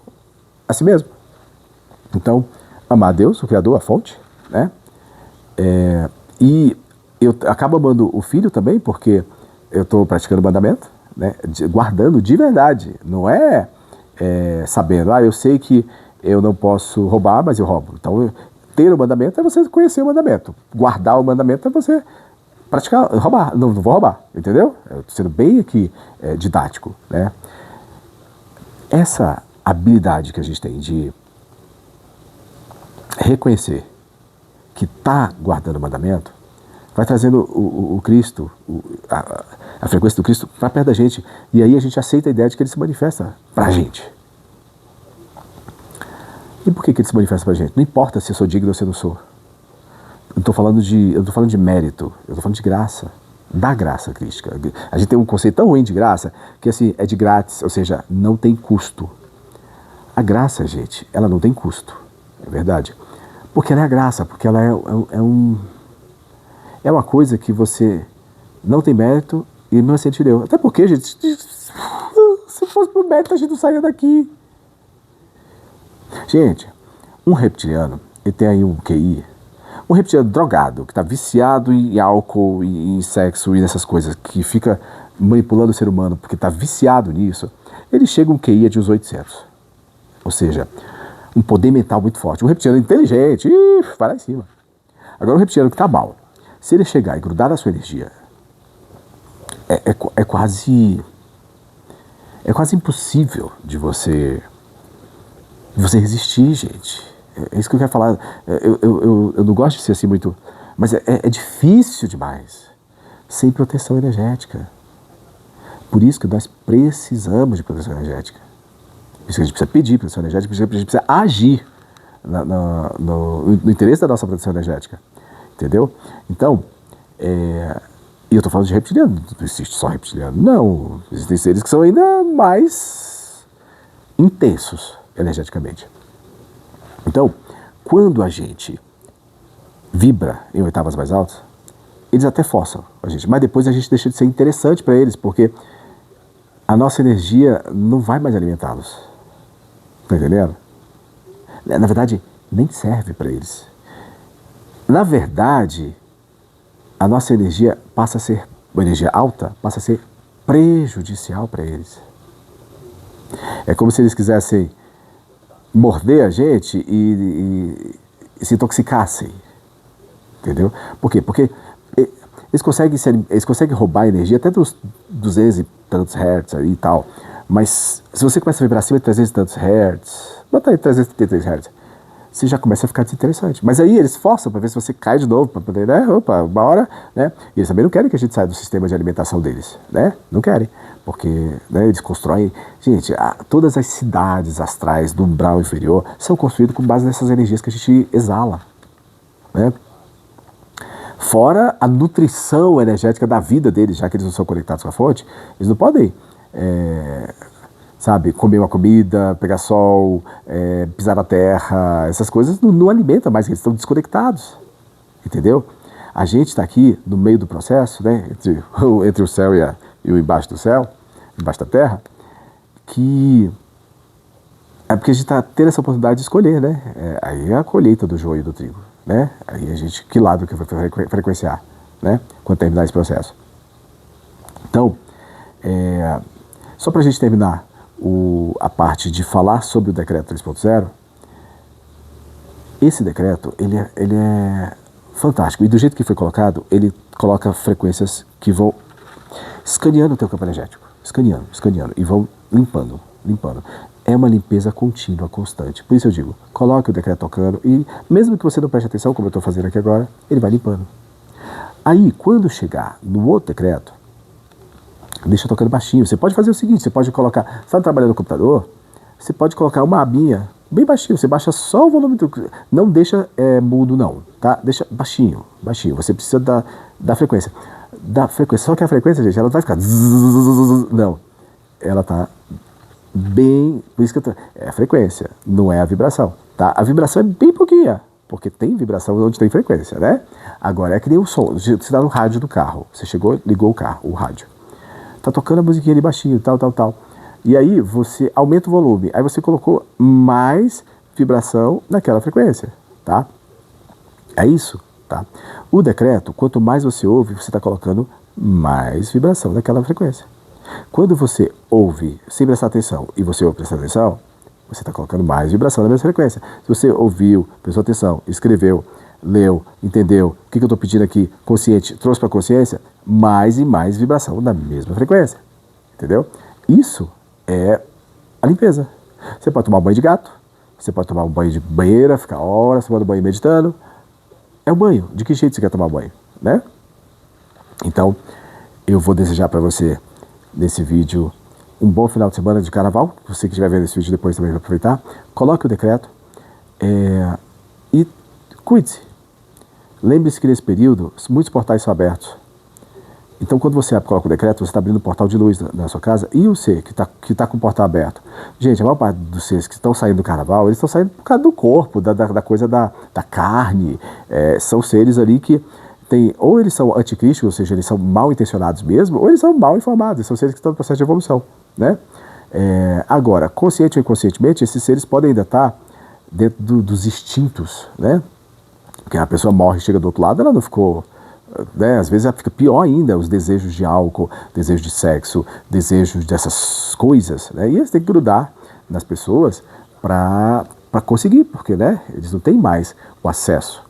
a si mesmo. Então, amar a Deus, o Criador, a fonte, né? E eu acabo amando o Filho também, porque eu estou praticando o mandamento, né? Guardando de verdade, não é sabendo, eu sei que eu não posso roubar, mas eu roubo. Então, ter o mandamento é você conhecer o mandamento. Guardar o mandamento é você praticar, roubar. Não vou roubar, entendeu? Eu estou sendo bem aqui didático, né? Essa habilidade que a gente tem de reconhecer que está guardando o mandamento vai trazendo o Cristo, a frequência do Cristo para perto da gente. E aí a gente aceita a ideia de que ele se manifesta para a gente. E por que ele se manifesta para a gente? Não importa se eu sou digno ou se eu não sou. Eu não estou falando de mérito, eu estou falando de graça, da graça crística. A gente tem um conceito tão ruim de graça, que assim, é de grátis, ou seja, não tem custo. A graça, gente, ela não tem custo, é verdade. Porque ela é a graça, porque ela é uma coisa que você não tem mérito e mesmo assim te deu. Até porque, gente, se fosse por mérito a gente não saía daqui. Gente, um reptiliano, ele tem aí um QI, um reptiliano drogado, que está viciado em álcool, em sexo e nessas coisas, que fica manipulando o ser humano porque está viciado nisso, ele chega a um QI de uns 800. Ou seja, um poder mental muito forte. Um reptiliano inteligente, vai lá em cima. Agora, um reptiliano que está mal, se ele chegar e grudar na sua energia, é quase impossível de você resistir, gente. É isso que eu quero falar. Eu não gosto de ser assim muito, mas é difícil demais, sem proteção energética. Por isso que nós precisamos de proteção energética. Por isso que a gente precisa pedir proteção energética, por isso que a gente precisa agir no interesse da nossa proteção energética. Entendeu? Então, e eu estou falando de reptiliano, não existe só reptiliano. Não, existem seres que são ainda mais intensos energeticamente. Então, quando a gente vibra em oitavas mais altas, eles até forçam a gente, mas depois a gente deixa de ser interessante para eles, porque a nossa energia não vai mais alimentá-los. Tá entendendo? Na verdade, nem serve para eles. Na verdade, a nossa energia passa a ser, uma energia alta, passa a ser prejudicial para eles. É como se eles quisessem morder a gente e se intoxicassem. Entendeu? Por quê? Porque eles conseguem roubar a energia até dos 200 e tantos hertz aí e tal. Mas se você começa a vibrar acima de 300 e tantos hertz, bota aí 333 hertz, você já começa a ficar desinteressante. Mas aí eles forçam para ver se você cai de novo, para poder, né? Opa, uma hora, né? E eles também não querem que a gente saia do sistema de alimentação deles, né? Não querem, porque, né, eles constroem... Gente, todas as cidades astrais do umbral inferior são construídas com base nessas energias que a gente exala, né? Fora a nutrição energética da vida deles, já que eles não são conectados com a fonte, eles não podem... sabe, comer uma comida, pegar sol, pisar na terra, essas coisas não alimentam mais, eles estão desconectados, entendeu? A gente está aqui no meio do processo, né, entre o céu e o embaixo do céu, embaixo da terra, que é porque a gente está tendo essa oportunidade de escolher, né? Aí é a colheita do joio e do trigo, né? Aí a gente, que lado que vai frequenciar, né? Quando terminar esse processo. Então, só para a gente terminar a parte de falar sobre o decreto 3.0, esse decreto, ele é fantástico. E do jeito que foi colocado, ele coloca frequências que vão escaneando o teu campo energético. Escaneando. E vão limpando. É uma limpeza contínua, constante. Por isso eu digo, coloque o decreto tocando e mesmo que você não preste atenção, como eu estou fazendo aqui agora, ele vai limpando. Aí, quando chegar no outro decreto, deixa tocando baixinho. Você pode fazer o seguinte, você pode colocar, você está trabalhando no computador, você pode colocar uma abinha bem baixinho, você baixa só o volume, não deixa mudo não, tá? Deixa baixinho, você precisa da frequência. Só que a frequência, gente, ela não vai ficar não, ela tá bem, por isso que é a frequência, não é a vibração, tá? A vibração é bem pouquinha, porque tem vibração onde tem frequência, né? Agora é que nem o som, você está no rádio do carro, você chegou, ligou o carro, o rádio. Tá tocando a musiquinha ali baixinho, tal. E aí você aumenta o volume. Aí você colocou mais vibração naquela frequência, tá? É isso, tá? O decreto, quanto mais você ouve, você está colocando mais vibração naquela frequência. Quando você ouve sem prestar atenção e você ouve prestar atenção, você está colocando mais vibração na mesma frequência. Se você ouviu, prestou atenção, escreveu, leu, entendeu, o que eu estou pedindo aqui, consciente, trouxe para a consciência, mais e mais vibração na mesma frequência, entendeu? Isso é a limpeza. Você pode tomar um banho de gato, você pode tomar um banho de banheira, ficar horas tomando banho meditando. É o banho. De que jeito você quer tomar banho, né? Então, eu vou desejar para você, nesse vídeo, um bom final de semana de carnaval. Você que estiver vendo esse vídeo depois também vai aproveitar. Coloque o decreto e cuide-se. Lembre-se que nesse período, muitos portais são abertos. Então, quando você coloca o decreto, você está abrindo um portal de luz na sua casa, e o ser que tá com o portal aberto. Gente, a maior parte dos seres que estão saindo do carnaval, eles estão saindo por causa do corpo, da coisa da carne. São seres ali que tem, ou eles são anticristos, ou seja, eles são mal intencionados mesmo, ou eles são mal informados, são seres que estão no processo de evolução, né? Agora, consciente ou inconscientemente, esses seres podem ainda estar dentro dos instintos, né? Porque a pessoa morre, chega do outro lado, ela não ficou, né? Às vezes ela fica pior ainda, os desejos de álcool, desejos de sexo, desejos dessas coisas, né? E eles têm que grudar nas pessoas para conseguir, porque, né, eles não têm mais o acesso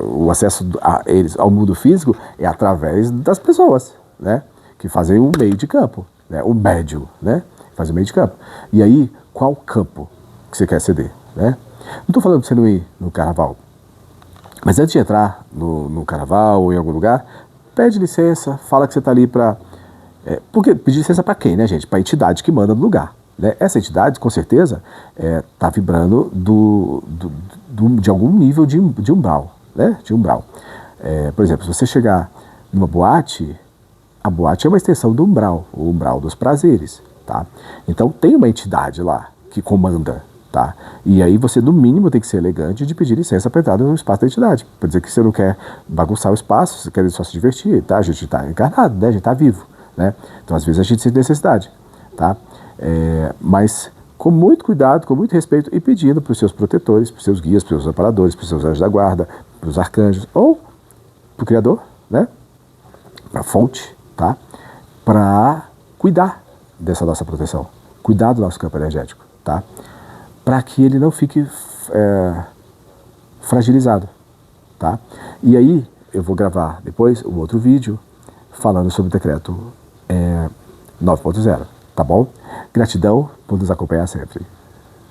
o acesso a eles ao mundo físico é através das pessoas, né, que fazem o meio de campo, né, o médium, né, faz o meio de campo. E aí, qual campo que você quer ceder, né? Não estou falando para você não ir no carnaval, mas antes de entrar no carnaval ou em algum lugar, pede licença, fala que você está ali para... porque pedir licença para quem, né, gente? Para a entidade que manda no lugar, né? Essa entidade, com certeza, está vibrando de algum nível de umbral, né? De umbral. Por exemplo, se você chegar numa boate, a boate é uma extensão do umbral, o umbral dos prazeres, tá? Então tem uma entidade lá que comanda, tá? E aí você, no mínimo, tem que ser elegante de pedir licença para entrar no espaço da entidade, para dizer que você não quer bagunçar o espaço, você quer só se divertir, tá? A gente está encarnado, né? A gente está vivo, né? Então, às vezes, a gente sente necessidade, tá? Mas com muito cuidado, com muito respeito e pedindo para os seus protetores, para os seus guias, para os seus amparadores, para os seus anjos da guarda, para os arcanjos, ou para o Criador, né? Para a fonte, tá? Para cuidar dessa nossa proteção, cuidar do nosso campo energético, tá? Para que ele não fique fragilizado, tá? E aí eu vou gravar depois um outro vídeo falando sobre o decreto 9.0, tá bom? Gratidão por nos acompanhar sempre.